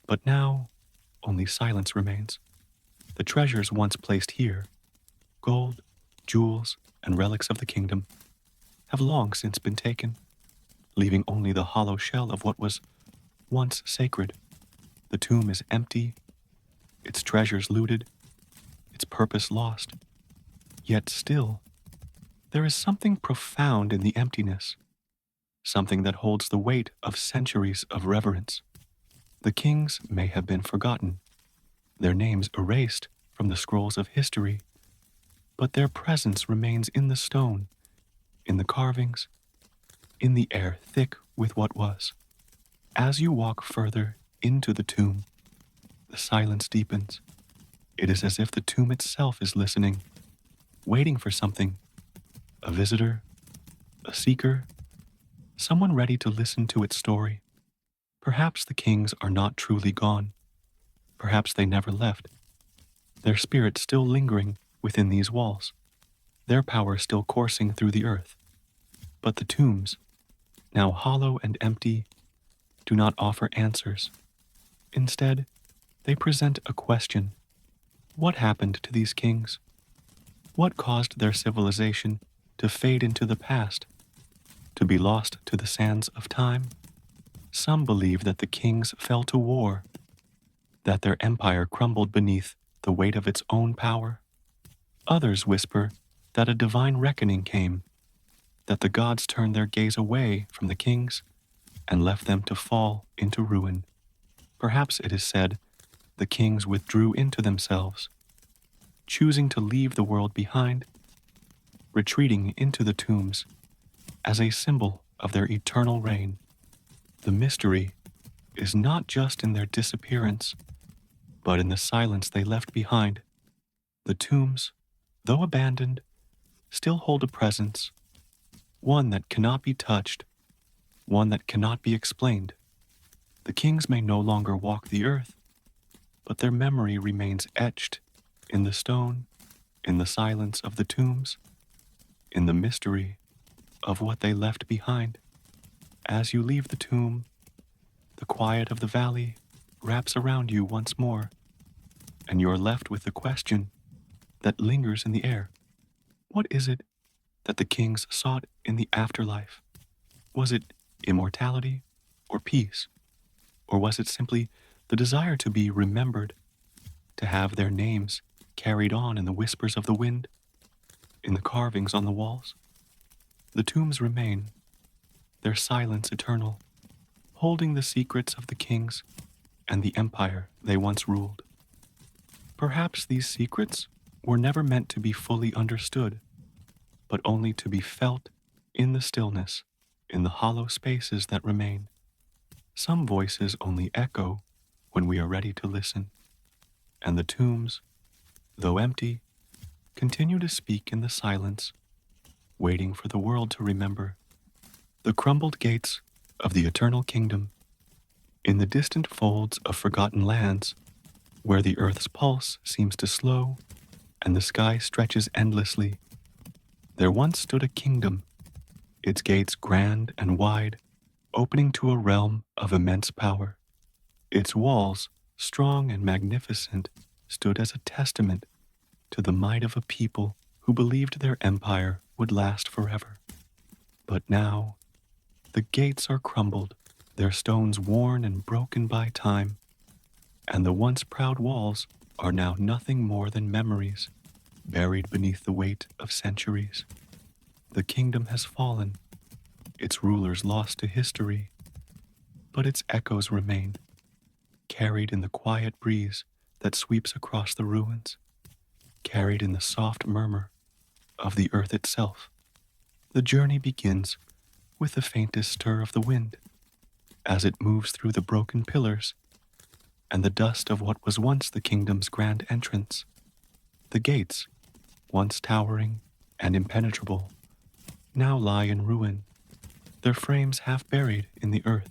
But now, only silence remains. The treasures once placed here, gold, jewels, and relics of the kingdom, have long since been taken, leaving only the hollow shell of what was once sacred. The tomb is empty, its treasures looted, its purpose lost. Yet still, there is something profound in the emptiness, something that holds the weight of centuries of reverence. The kings may have been forgotten, their names erased from the scrolls of history, but their presence remains in the stone, in the carvings, in the air thick with what was. As you walk further into the tomb, the silence deepens. It is as if the tomb itself is listening, waiting for something, a visitor, a seeker, someone ready to listen to its story. Perhaps the kings are not truly gone. Perhaps they never left, their spirit still lingering within these walls, their power still coursing through the earth. But the tombs, now hollow and empty, do not offer answers. Instead, they present a question. What happened to these kings? What caused their civilization to fade into the past, to be lost to the sands of time? Some believe that the kings fell to war, that their empire crumbled beneath the weight of its own power. Others whisper that a divine reckoning came, that the gods turned their gaze away from the kings and left them to fall into ruin. Perhaps it is said the kings withdrew into themselves, choosing to leave the world behind, retreating into the tombs as a symbol of their eternal reign. The mystery is not just in their disappearance, but in the silence they left behind. The tombs, though abandoned, still hold a presence, one that cannot be touched, one that cannot be explained. The kings may no longer walk the earth, but their memory remains etched in the stone, in the silence of the tombs, in the mystery of what they left behind. As you leave the tomb, the quiet of the valley wraps around you once more, and you are left with the question that lingers in the air. What is it that the kings sought in the afterlife? Was it immortality or peace? Or was it simply the desire to be remembered, to have their names carried on in the whispers of the wind, in the carvings on the walls? The tombs remain, their silence eternal, holding the secrets of the kings and the empire they once ruled. Perhaps these secrets were never meant to be fully understood, but only to be felt in the stillness, in the hollow spaces that remain. Some voices only echo when we are ready to listen, and the tombs, though empty, continue to speak in the silence, waiting for the world to remember. The crumbled gates of the eternal kingdom, in the distant folds of forgotten lands, where the earth's pulse seems to slow and the sky stretches endlessly, there once stood a kingdom, its gates grand and wide, opening to a realm of immense power. Its walls, strong and magnificent, stood as a testament to the might of a people who believed their empire would last forever. But now, the gates are crumbled, their stones worn and broken by time, and the once proud walls are now nothing more than memories, buried beneath the weight of centuries. The kingdom has fallen, its rulers lost to history, but its echoes remain, carried in the quiet breeze that sweeps across the ruins, carried in the soft murmur of the earth itself. The journey begins with the faintest stir of the wind as it moves through the broken pillars and the dust of what was once the kingdom's grand entrance. The gates, once towering and impenetrable, now lie in ruin, their frames half buried in the earth,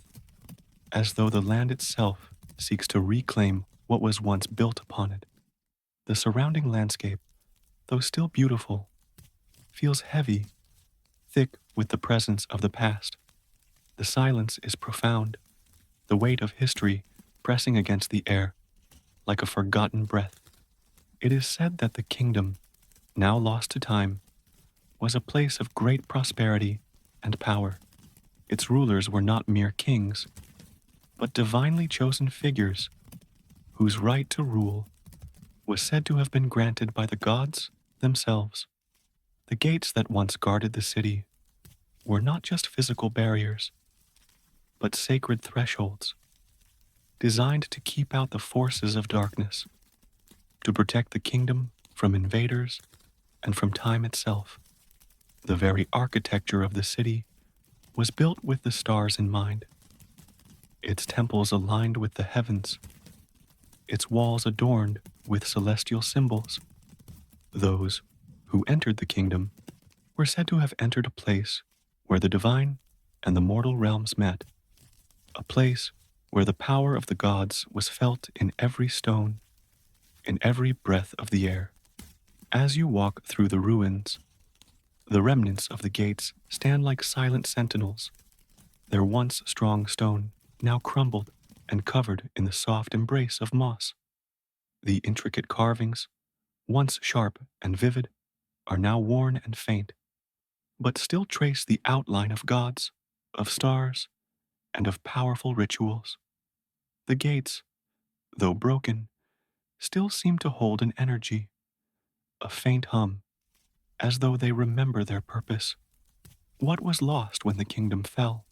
as though the land itself seeks to reclaim what was once built upon it. The surrounding landscape, though still beautiful, feels heavy, thick with the presence of the past. The silence is profound, the weight of history pressing against the air like a forgotten breath. It is said that the kingdom, now lost to time, was a place of great prosperity and power. Its rulers were not mere kings, but divinely chosen figures whose right to rule was said to have been granted by the gods themselves. The gates that once guarded the city were not just physical barriers, but sacred thresholds, designed to keep out the forces of darkness, to protect the kingdom from invaders and from time itself. The very architecture of the city was built with the stars in mind, its temples aligned with the heavens, its walls adorned with celestial symbols. Those who entered the kingdom were said to have entered a place where the divine and the mortal realms met, a place where the power of the gods was felt in every stone, in every breath of the air. As you walk through the ruins, the remnants of the gates stand like silent sentinels, their once strong stone now crumbled and covered in the soft embrace of moss. The intricate carvings, once sharp and vivid, are now worn and faint, but still trace the outline of gods, of stars, and of powerful rituals. The gates, though broken, still seem to hold an energy, a faint hum, as though they remember their purpose. What was lost when the kingdom fell?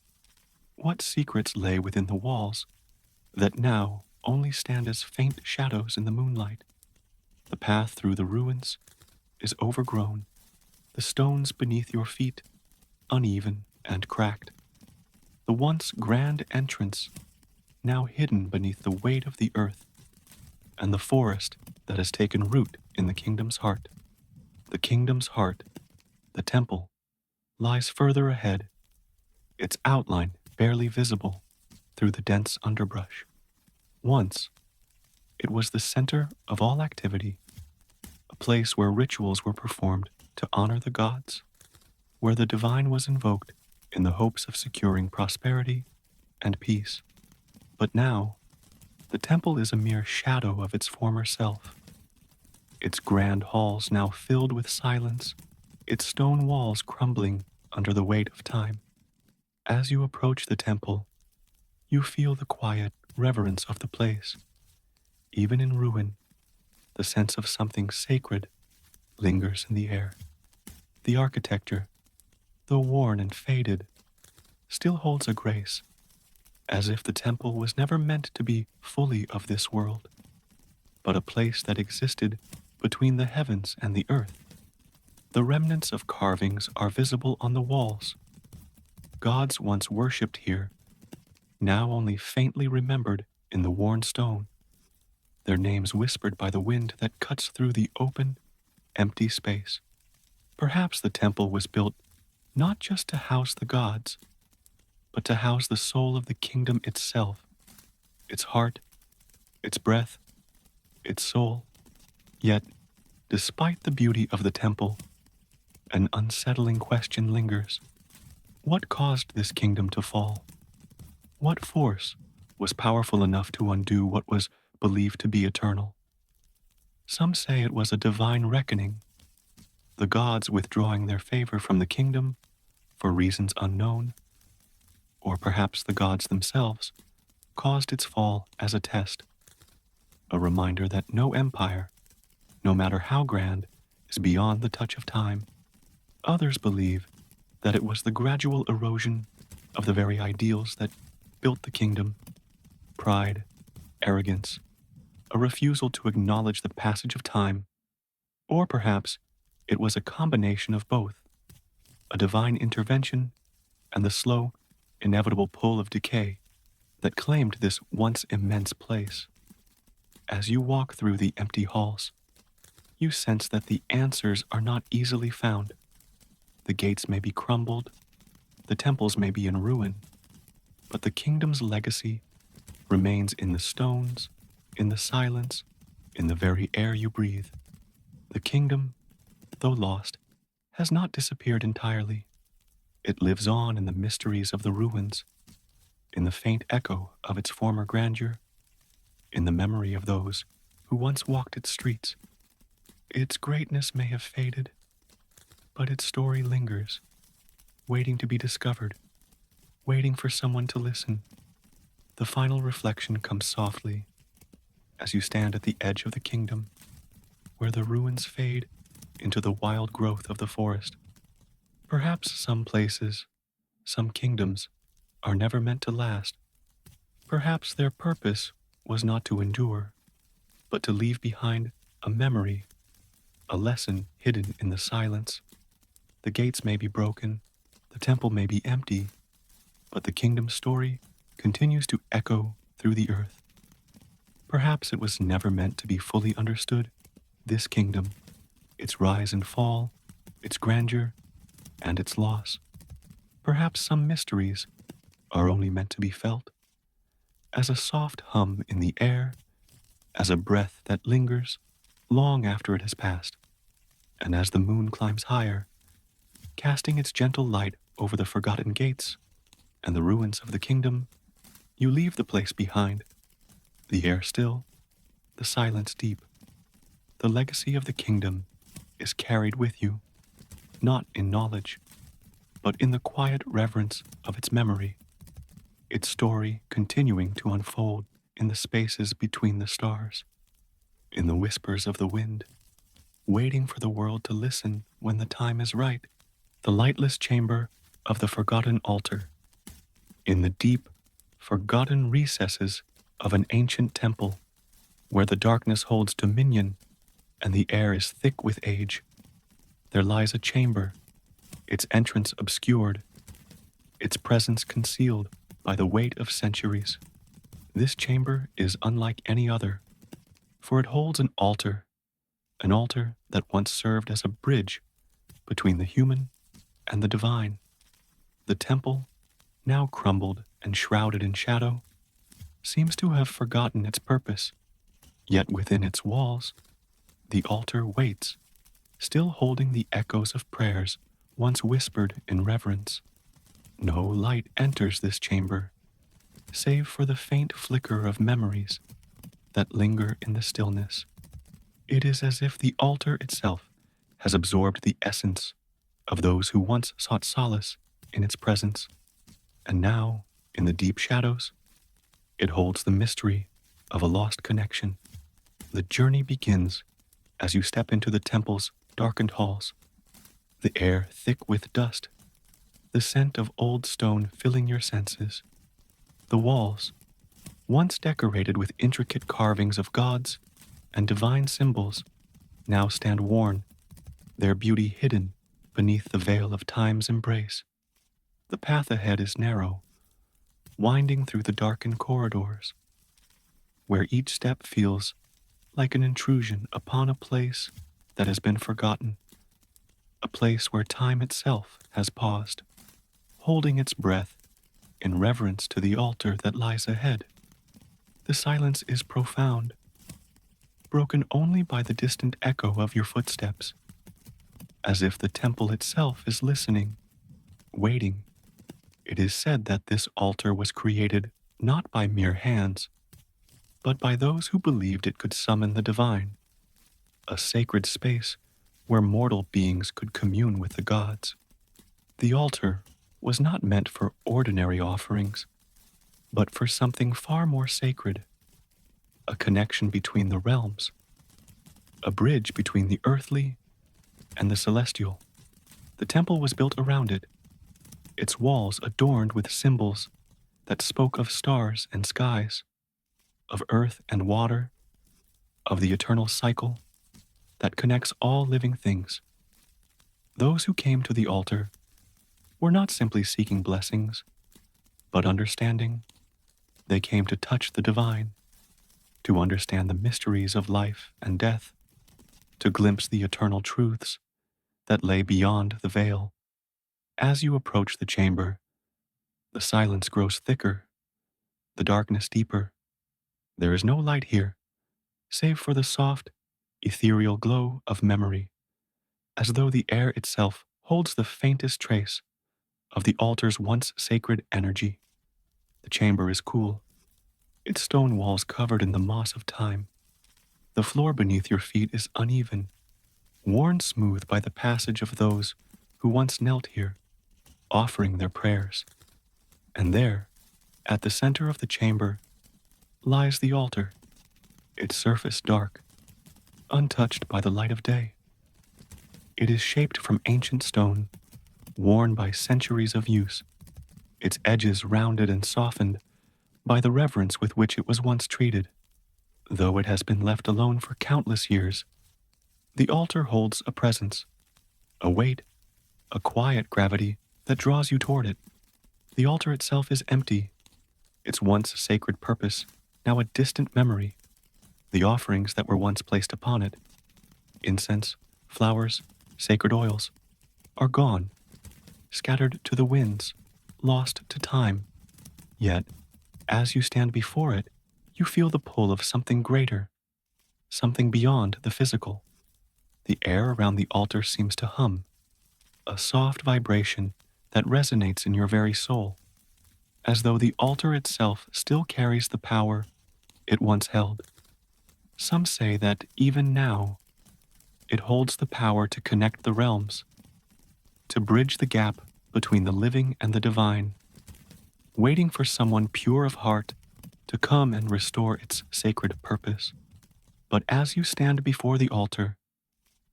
What secrets lay within the walls that now only stand as faint shadows in the moonlight? The path through the ruins is overgrown, the stones beneath your feet uneven and cracked. The once grand entrance now hidden beneath the weight of the earth, and the forest that has taken root in the kingdom's heart. The kingdom's heart, the temple, lies further ahead, its outline barely visible through the dense underbrush. Once, it was the center of all activity, a place where rituals were performed to honor the gods, where the divine was invoked in the hopes of securing prosperity and peace. But now, the temple is a mere shadow of its former self. Its grand halls now filled with silence, its stone walls crumbling under the weight of time. As you approach the temple, you feel the quiet reverence of the place. Even in ruin, the sense of something sacred lingers in the air. The architecture, though worn and faded, still holds a grace, as if the temple was never meant to be fully of this world, but a place that existed between the heavens and the earth. The remnants of carvings are visible on the walls. Gods once worshipped here, now only faintly remembered in the worn stone, their names whispered by the wind that cuts through the open, empty space. Perhaps the temple was built not just to house the gods, but to house the soul of the kingdom itself, its heart, its breath, its soul. Yet, despite the beauty of the temple, an unsettling question lingers. What caused this kingdom to fall? What force was powerful enough to undo what was believed to be eternal? Some say it was a divine reckoning, the gods withdrawing their favor from the kingdom for reasons unknown, or perhaps the gods themselves caused its fall as a test, a reminder that no empire, no matter how grand, is beyond the touch of time. Others believe that it was the gradual erosion of the very ideals that built the kingdom: pride, arrogance, a refusal to acknowledge the passage of time. Or perhaps it was a combination of both, a divine intervention and the slow, inevitable pull of decay that claimed this once immense place. As you walk through the empty halls, you sense that the answers are not easily found. The gates may be crumbled, the temples may be in ruin, but the kingdom's legacy remains in the stones, in the silence, in the very air you breathe. The kingdom, though lost, has not disappeared entirely. It lives on in the mysteries of the ruins, in the faint echo of its former grandeur, in the memory of those who once walked its streets. Its greatness may have faded, but its story lingers, waiting to be discovered, waiting for someone to listen. The final reflection comes softly as you stand at the edge of the kingdom, where the ruins fade into the wild growth of the forest. Perhaps some places, some kingdoms, are never meant to last. Perhaps their purpose was not to endure, but to leave behind a memory, a lesson hidden in the silence. The gates may be broken, the temple may be empty, but the kingdom's story continues to echo through the earth. Perhaps it was never meant to be fully understood, this kingdom, its rise and fall, its grandeur, and its loss. Perhaps some mysteries are only meant to be felt, as a soft hum in the air, as a breath that lingers long after it has passed, and as the moon climbs higher, casting its gentle light over the forgotten gates and the ruins of the kingdom, you leave the place behind, the air still, the silence deep. The legacy of the kingdom is carried with you, not in knowledge, but in the quiet reverence of its memory, its story continuing to unfold in the spaces between the stars, in the whispers of the wind, waiting for the world to listen when the time is right. The lightless chamber of the forgotten altar. In the deep, forgotten recesses of an ancient temple, where the darkness holds dominion and the air is thick with age, there lies a chamber, its entrance obscured, its presence concealed by the weight of centuries. This chamber is unlike any other, for it holds an altar that once served as a bridge between the human and the divine. The temple, now crumbled and shrouded in shadow, seems to have forgotten its purpose, yet within its walls, the altar waits, still holding the echoes of prayers once whispered in reverence. No light enters this chamber, save for the faint flicker of memories that linger in the stillness. It is as if the altar itself has absorbed the essence of those who once sought solace in its presence, and now, in the deep shadows, it holds the mystery of a lost connection. The journey begins as you step into the temple's darkened halls, the air thick with dust, the scent of old stone filling your senses. The walls, once decorated with intricate carvings of gods and divine symbols, now stand worn, their beauty hidden beneath the veil of time's embrace. The path ahead is narrow, winding through the darkened corridors, where each step feels like an intrusion upon a place that has been forgotten, a place where time itself has paused, holding its breath in reverence to the altar that lies ahead. The silence is profound, broken only by the distant echo of your footsteps, as if the temple itself is listening, waiting. It is said that this altar was created not by mere hands, but by those who believed it could summon the divine, a sacred space where mortal beings could commune with the gods. The altar was not meant for ordinary offerings, but for something far more sacred, a connection between the realms, a bridge between the earthly and the celestial. The temple was built around it, its walls adorned with symbols that spoke of stars and skies, of earth and water, of the eternal cycle that connects all living things. Those who came to the altar were not simply seeking blessings, but understanding. They came to touch the divine, to understand the mysteries of life and death, to glimpse the eternal truths that lay beyond the veil. As you approach the chamber, the silence grows thicker, the darkness deeper. There is no light here, save for the soft, ethereal glow of memory, as though the air itself holds the faintest trace of the altar's once sacred energy. The chamber is cool, its stone walls covered in the moss of time. The floor beneath your feet is uneven, worn smooth by the passage of those who once knelt here, offering their prayers. And there, at the center of the chamber, lies the altar, its surface dark, untouched by the light of day. It is shaped from ancient stone, worn by centuries of use, its edges rounded and softened by the reverence with which it was once treated. Though it has been left alone for countless years, the altar holds a presence, a weight, a quiet gravity that draws you toward it. The altar itself is empty, its once sacred purpose now a distant memory. The offerings that were once placed upon it, incense, flowers, sacred oils, are gone, scattered to the winds, lost to time. Yet, as you stand before it, you feel the pull of something greater, something beyond the physical. The air around the altar seems to hum, a soft vibration that resonates in your very soul, as though the altar itself still carries the power it once held. Some say that even now, it holds the power to connect the realms, to bridge the gap between the living and the divine, waiting for someone pure of heart to come and restore its sacred purpose. But as you stand before the altar,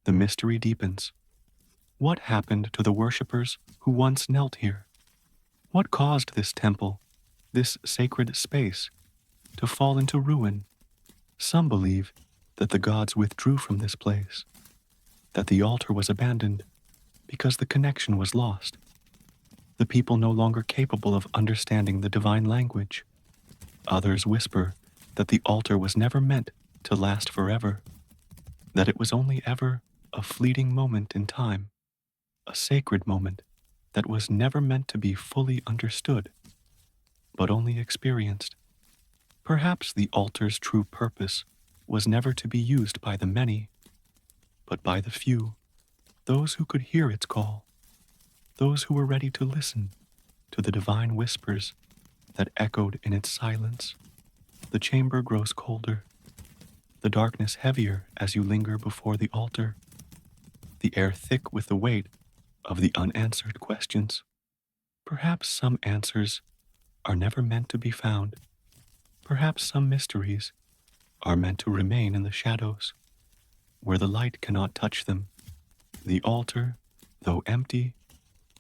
The mystery deepens. What happened to the worshippers who once knelt here? What caused this temple, this sacred space, to fall into ruin? Some believe that the gods withdrew from this place, that the altar was abandoned because the connection was lost, the people no longer capable of understanding the divine language. Others whisper that the altar was never meant to last forever, that it was only ever a fleeting moment in time, a sacred moment that was never meant to be fully understood, but only experienced. Perhaps the altar's true purpose was never to be used by the many, but by the few, those who could hear its call, those who were ready to listen to the divine whispers that echoed in its silence. The chamber grows colder, the darkness heavier as you linger before the altar, the air thick with the weight of the unanswered questions. Perhaps some answers are never meant to be found. Perhaps some mysteries are meant to remain in the shadows, where the light cannot touch them. The altar, though empty,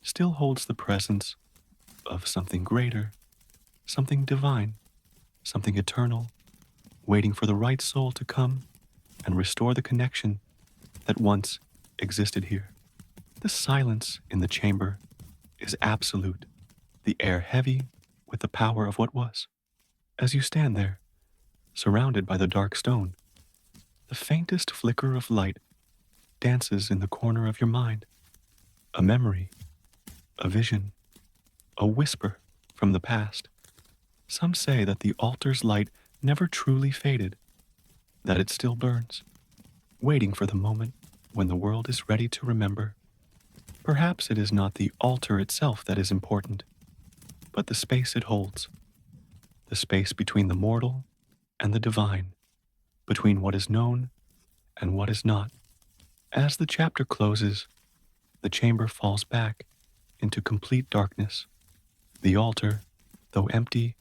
still holds the presence of something greater, something divine, something eternal, waiting for the right soul to come and restore the connection that once existed here. The silence in the chamber is absolute, the air heavy with the power of what was. As you stand there, surrounded by the dark stone, the faintest flicker of light dances in the corner of your mind. A memory, a vision, a whisper from the past. Some say that the altar's light never truly faded, that it still burns, waiting for the moment when the world is ready to remember. Perhaps it is not the altar itself that is important, but the space it holds, the space between the mortal and the divine, between what is known and what is not. As the chapter closes, the chamber falls back into complete darkness. The altar, though empty,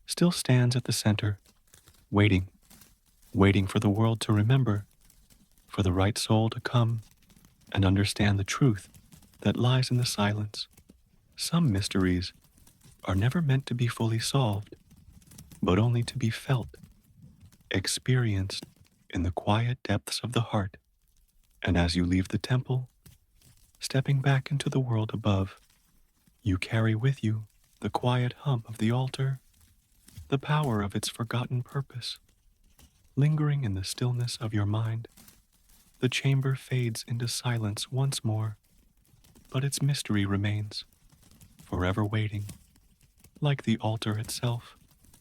still stands at the center, waiting for the world to remember, for the right soul to come and understand the truth that lies in the silence. Some mysteries are never meant to be fully solved, but only to be felt, experienced in the quiet depths of the heart. And as you leave the temple, stepping back into the world above, you carry with you the quiet hum of the altar, the power of its forgotten purpose. Lingering in the stillness of your mind, the chamber fades into silence once more, but its mystery remains, forever waiting, like the altar itself,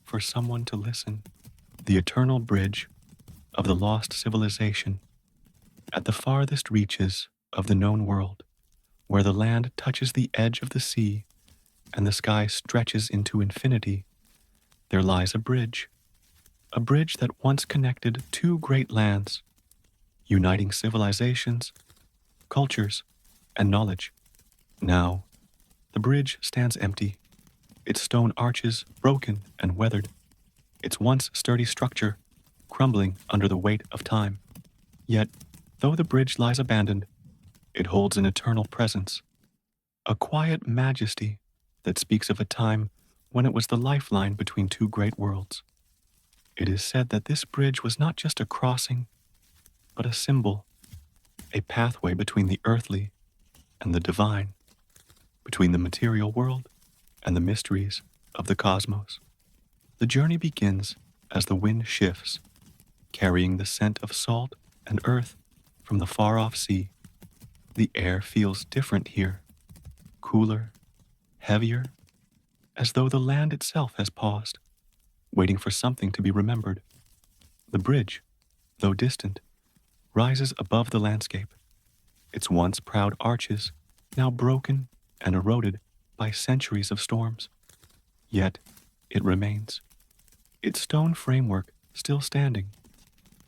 for someone to listen. The eternal bridge of the lost civilization, at the farthest reaches of the known world, where the land touches the edge of the sea and the sky stretches into infinity, there lies a bridge that once connected two great lands, uniting civilizations, cultures, and knowledge. Now, the bridge stands empty, its stone arches broken and weathered, its once sturdy structure crumbling under the weight of time. Yet, though the bridge lies abandoned, it holds an eternal presence, a quiet majesty that speaks of a time when it was the lifeline between two great worlds. It is said that this bridge was not just a crossing, but a symbol, a pathway between the earthly and the divine, between the material world and the mysteries of the cosmos. The journey begins as the wind shifts, carrying the scent of salt and earth from the far-off sea. The air feels different here, cooler, heavier, as though the land itself has paused, waiting for something to be remembered. The bridge, though distant, rises above the landscape, its once proud arches now broken and eroded by centuries of storms. Yet it remains, its stone framework still standing,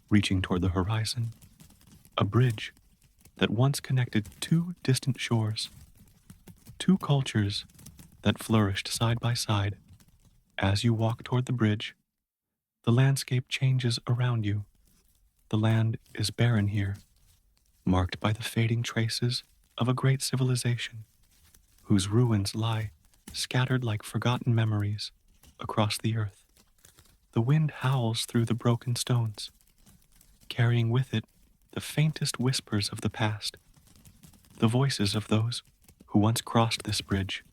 reaching toward the horizon, a bridge that once connected two distant shores, two cultures that flourished side by side. As you walk toward the bridge, the landscape changes around you. The land is barren here, marked by the fading traces of a great civilization, whose ruins lie scattered like forgotten memories across the earth. The wind howls through the broken stones, carrying with it the faintest whispers of the past, the voices of those who once crossed this bridge,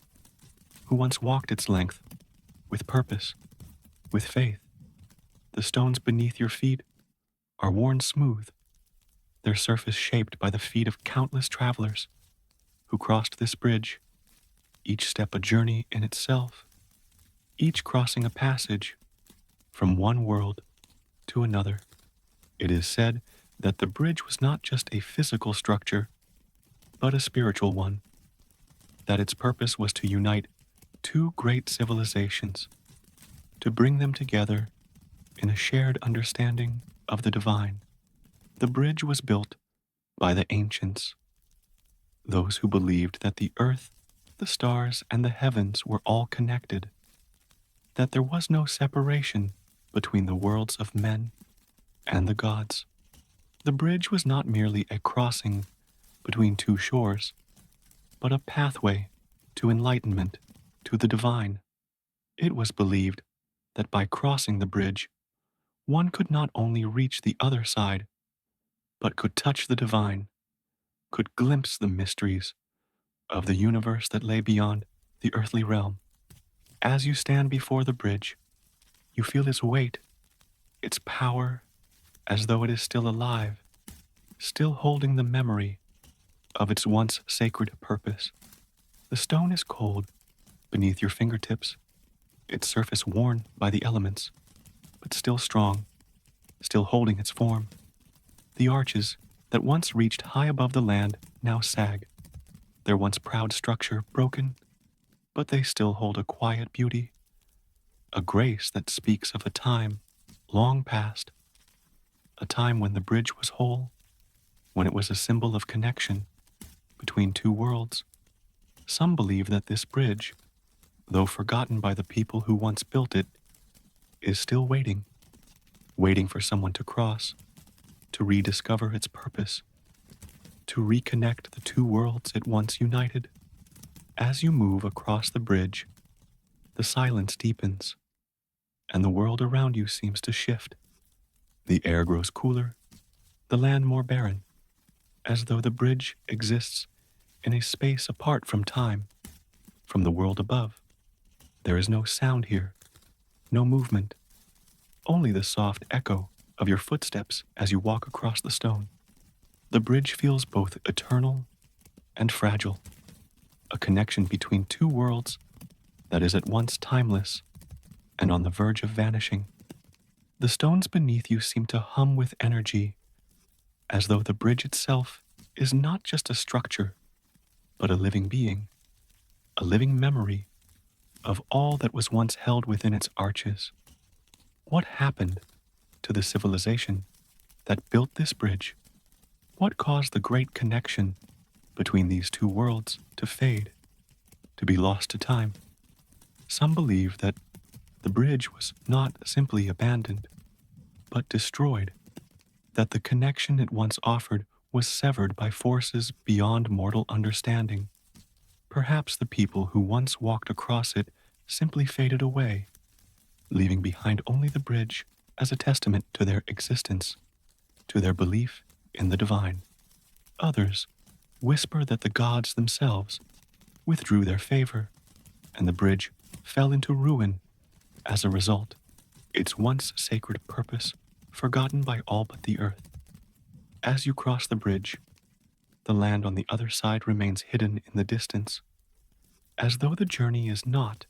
who once walked its length with purpose, with faith. The stones beneath your feet are worn smooth, their surface shaped by the feet of countless travelers who crossed this bridge, each step a journey in itself, each crossing a passage from one world to another. It is said that the bridge was not just a physical structure, but a spiritual one, that its purpose was to unite two great civilizations, to bring them together in a shared understanding of the divine. The bridge was built by the ancients, those who believed that the earth, the stars, and the heavens were all connected, that there was no separation between the worlds of men and the gods. The bridge was not merely a crossing between two shores, but a pathway to enlightenment, to the divine. It was believed that by crossing the bridge, one could not only reach the other side, but could touch the divine, could glimpse the mysteries of the universe that lay beyond the earthly realm. As you stand before the bridge, you feel its weight, its power, as though it is still alive, still holding the memory of its once sacred purpose. The stone is cold beneath your fingertips, its surface worn by the elements, but still strong, still holding its form. The arches that once reached high above the land now sag, their once proud structure broken, but they still hold a quiet beauty, a grace that speaks of a time long past, a time when the bridge was whole, when it was a symbol of connection between two worlds. Some believe that this bridge, though forgotten by the people who once built it, is still waiting for someone to cross, to rediscover its purpose, to reconnect the two worlds it once united. As you move across the bridge, the silence deepens, and the world around you seems to shift. The air grows cooler, the land more barren, as though the bridge exists in a space apart from time, from the world above. There is no sound here, no movement, only the soft echo of your footsteps as you walk across the stone. The bridge feels both eternal and fragile, a connection between two worlds that is at once timeless and on the verge of vanishing. The stones beneath you seem to hum with energy, as though the bridge itself is not just a structure, but a living being, a living memory of all that was once held within its arches. What happened to the civilization that built this bridge? What caused the great connection between these two worlds to fade, to be lost to time? Some believe that the bridge was not simply abandoned, but destroyed, that the connection it once offered was severed by forces beyond mortal understanding. Perhaps the people who once walked across it simply faded away, leaving behind only the bridge as a testament to their existence, to their belief in the divine. Others whisper that the gods themselves withdrew their favor, and the bridge fell into ruin as a result, its once sacred purpose forgotten by all but the earth. As you cross the bridge, the land on the other side remains hidden in the distance, as though the journey is not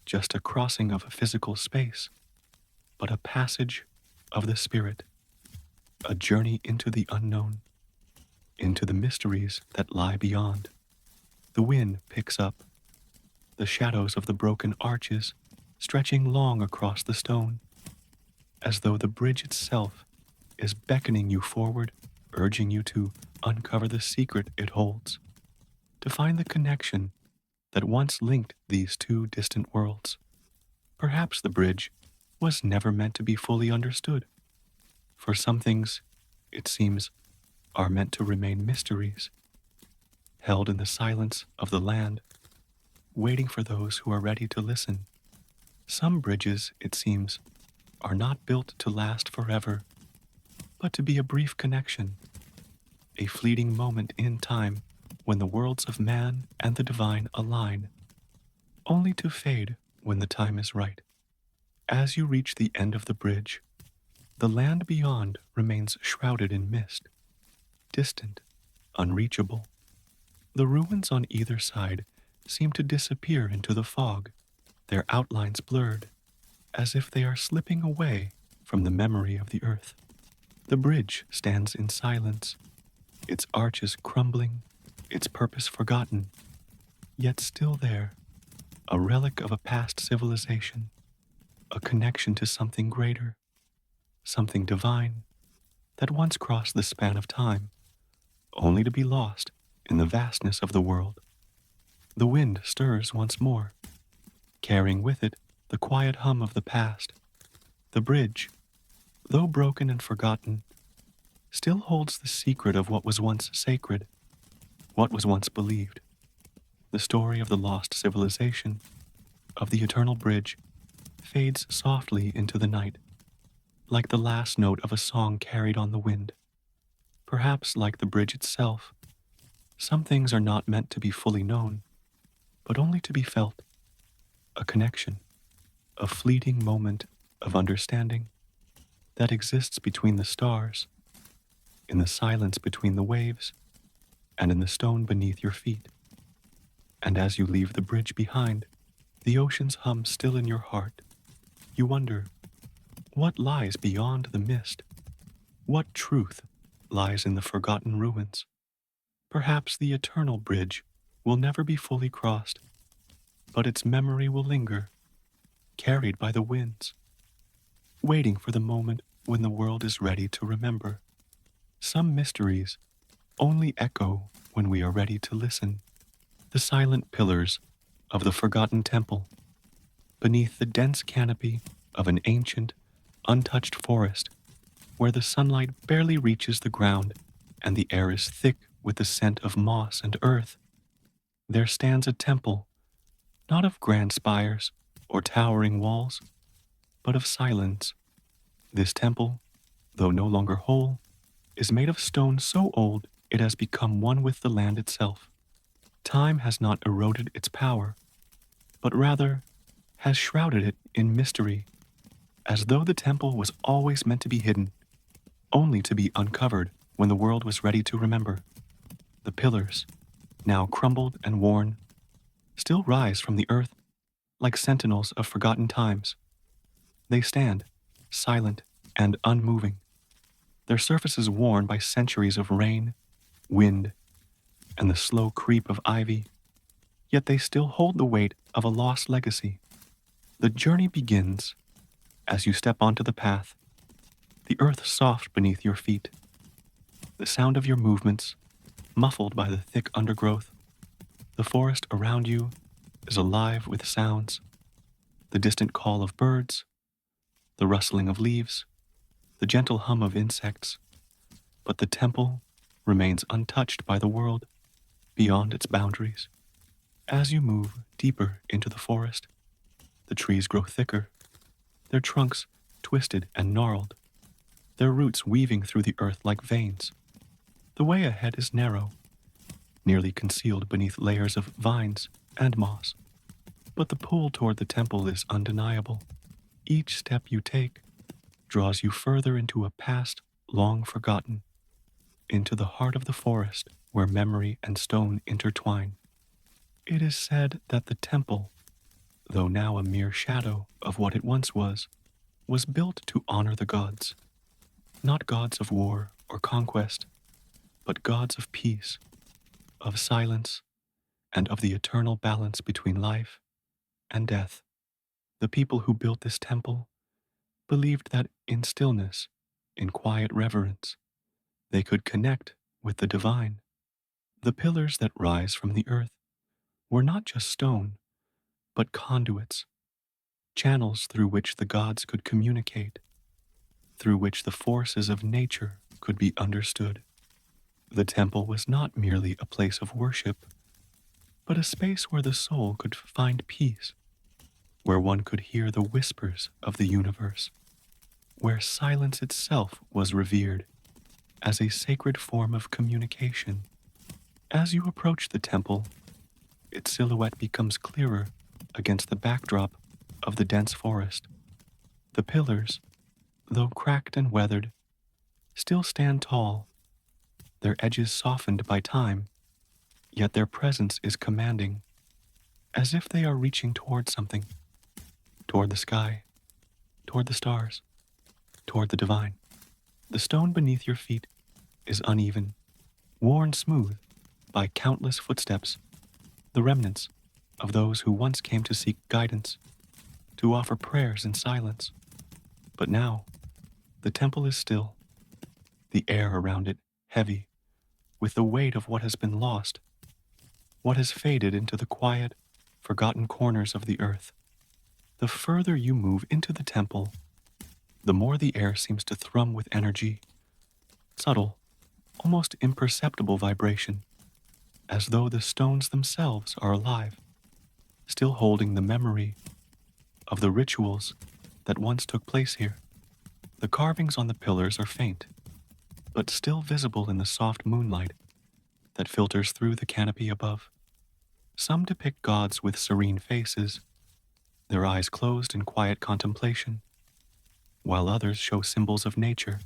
just a crossing of a physical space, but a passage of the spirit, a journey into the unknown, into the mysteries that lie beyond. The wind picks up, the shadows of the broken arches stretching long across the stone, as though the bridge itself is beckoning you forward, urging you to uncover the secret it holds, to find the connection that once linked these two distant worlds. Perhaps the bridge was never meant to be fully understood. For some things, it seems are meant to remain mysteries, held in the silence of the land, waiting for those who are ready to listen. Some bridges, it seems, are not built to last forever, but to be a brief connection, a fleeting moment in time when the worlds of man and the divine align, only to fade when the time is right. As you reach the end of the bridge, the land beyond remains shrouded in mist, distant, unreachable. The ruins on either side seem to disappear into the fog, their outlines blurred, as if they are slipping away from the memory of the earth. The bridge stands in silence, its arches crumbling, its purpose forgotten, yet still there, a relic of a past civilization, a connection to something greater, something divine, that once crossed the span of time, only to be lost in the vastness of the world. The wind stirs once more, carrying with it the quiet hum of the past. The bridge, though broken and forgotten, still holds the secret of what was once sacred, what was once believed. The story of the lost civilization, of the eternal bridge, fades softly into the night, like the last note of a song carried on the wind. Perhaps like the bridge itself, some things are not meant to be fully known, but only to be felt. A connection, a fleeting moment of understanding that exists between the stars, in the silence between the waves, and in the stone beneath your feet. And as you leave the bridge behind, the ocean's hum still in your heart, you wonder, what lies beyond the mist? What truth lies in the forgotten ruins? Perhaps the eternal bridge will never be fully crossed, but its memory will linger, carried by the winds, waiting for the moment when the world is ready to remember. Some mysteries only echo when we are ready to listen. The silent pillars of the forgotten temple, beneath the dense canopy of an ancient, untouched forest, where the sunlight barely reaches the ground and the air is thick with the scent of moss and earth, there stands a temple, not of grand spires or towering walls, but of silence. This temple, though no longer whole, is made of stone so old it has become one with the land itself. Time has not eroded its power, but rather has shrouded it in mystery, as though the temple was always meant to be hidden, only to be uncovered when the world was ready to remember. The pillars, now crumbled and worn, still rise from the earth like sentinels of forgotten times. They stand, silent and unmoving, their surfaces worn by centuries of rain, wind, and the slow creep of ivy, yet they still hold the weight of a lost legacy. The journey begins as you step onto the path, the earth soft beneath your feet, the sound of your movements muffled by the thick undergrowth. The forest around you is alive with sounds, the distant call of birds, the rustling of leaves, the gentle hum of insects, but the temple remains untouched by the world beyond its boundaries. As you move deeper into the forest, the trees grow thicker, their trunks twisted and gnarled, their roots weaving through the earth like veins. The way ahead is narrow, nearly concealed beneath layers of vines and moss, but the pull toward the temple is undeniable. Each step you take draws you further into a past long forgotten, into the heart of the forest where memory and stone intertwine. It is said that the temple, though now a mere shadow of what it once was built to honor the gods, not gods of war or conquest, but gods of peace, of silence, and of the eternal balance between life and death. The people who built this temple believed that in stillness, in quiet reverence, they could connect with the divine. The pillars that rise from the earth were not just stone, but conduits, channels through which the gods could communicate, through which the forces of nature could be understood. The temple was not merely a place of worship, but a space where the soul could find peace, where one could hear the whispers of the universe, where silence itself was revered as a sacred form of communication. As you approach the temple, its silhouette becomes clearer against the backdrop of the dense forest. The pillars, though cracked and weathered, still stand tall, their edges softened by time, yet their presence is commanding, as if they are reaching toward something, toward the sky, toward the stars, toward the divine. The stone beneath your feet is uneven, worn smooth by countless footsteps, the remnants of those who once came to seek guidance, to offer prayers in silence. But now, the temple is still, the air around it heavy with the weight of what has been lost, what has faded into the quiet, forgotten corners of the earth. The further you move into the temple, the more the air seems to thrum with energy, subtle, almost imperceptible vibration, as though the stones themselves are alive, still holding the memory of the rituals that once took place here. The carvings on the pillars are faint, but still visible in the soft moonlight that filters through the canopy above. Some depict gods with serene faces, their eyes closed in quiet contemplation, while others show symbols of nature,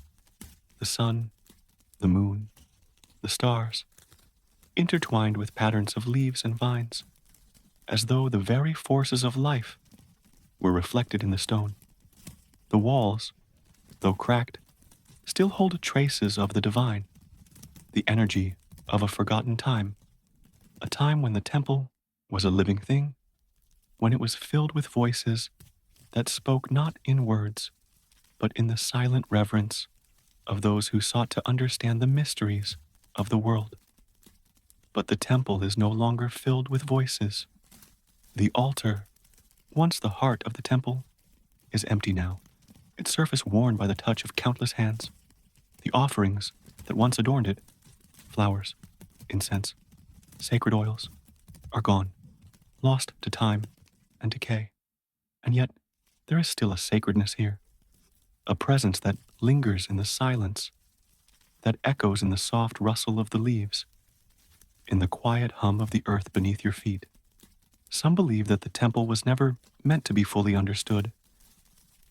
the sun, the moon, the stars, intertwined with patterns of leaves and vines, as though the very forces of life were reflected in the stone. The walls, though cracked, still hold traces of the divine, the energy of a forgotten time, a time when the temple was a living thing, when it was filled with voices that spoke not in words, but in the silent reverence of those who sought to understand the mysteries of the world. But the temple is no longer filled with voices. The altar, once the heart of the temple, is empty now, its surface worn by the touch of countless hands. The offerings that once adorned it, flowers, incense, sacred oils, are gone, lost to time and decay. And yet, there is still a sacredness here, a presence that lingers in the silence, that echoes in the soft rustle of the leaves, in the quiet hum of the earth beneath your feet. Some believe that the temple was never meant to be fully understood,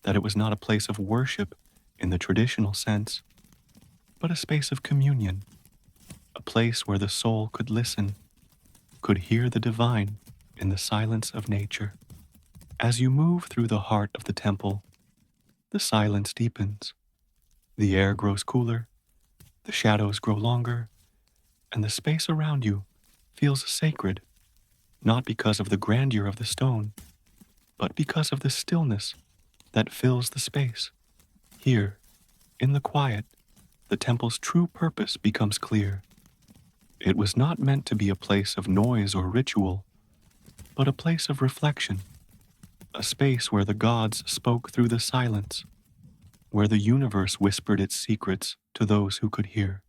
that it was not a place of worship in the traditional sense, but a space of communion, a place where the soul could listen, could hear the divine in the silence of nature. As you move through the heart of the temple, the silence deepens, the air grows cooler, the shadows grow longer, and the space around you feels sacred, not because of the grandeur of the stone, but because of the stillness that fills the space. Here, in the quiet, the temple's true purpose becomes clear. It was not meant to be a place of noise or ritual, but a place of reflection, a space where the gods spoke through the silence, where the universe whispered its secrets to those who could hear.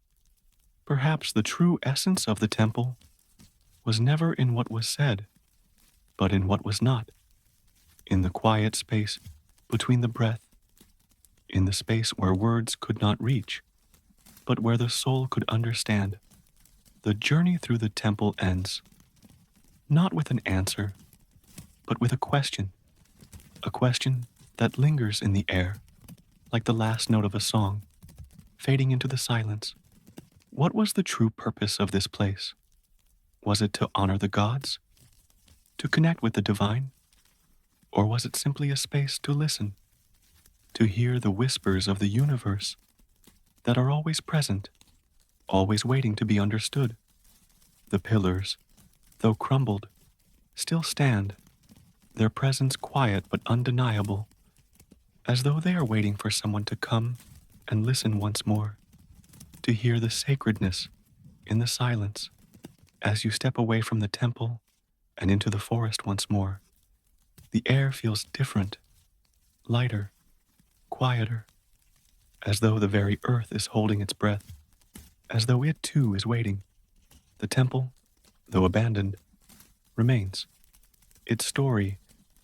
Perhaps the true essence of the temple was never in what was said, but in what was not, in the quiet space between the breath, in the space where words could not reach, but where the soul could understand. The journey through the temple ends, not with an answer, but with a question that lingers in the air, like the last note of a song, fading into the silence. What was the true purpose of this place? Was it to honor the gods? To connect with the divine? Or was it simply a space to listen, to hear the whispers of the universe that are always present, always waiting to be understood? The pillars, though crumbled, still stand, their presence quiet but undeniable, as though they are waiting for someone to come and listen once more, to hear the sacredness in the silence. As you step away from the temple and into the forest once more, the air feels different, lighter, quieter, as though the very earth is holding its breath. as though it too is waiting. The temple, though abandoned, remains. Its story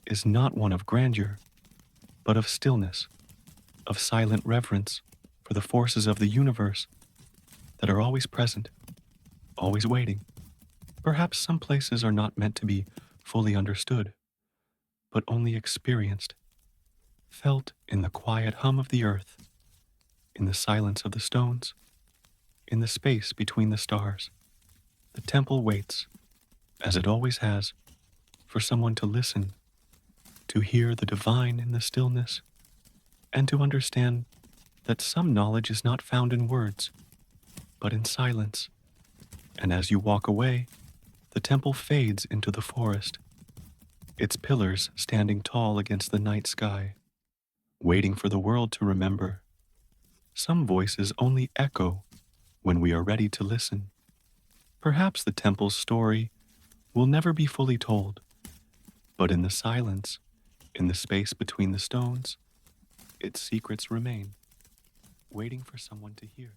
is not one of grandeur, but of stillness, of silent reverence for the forces of the universe that are always present, always waiting. Perhaps some places are not meant to be fully understood, but only experienced, felt in the quiet hum of the earth, in the silence of the stones, in the space between the stars. The temple waits, as it always has, for someone to listen, to hear the divine in the stillness, and to understand that some knowledge is not found in words, but in silence. And as you walk away, the temple fades into the forest, its pillars standing tall against the night sky, waiting for the world to remember. Some voices only echo when we are ready to listen. Perhaps the temple's story will never be fully told, but in the silence, in the space between the stones, its secrets remain, waiting for someone to hear.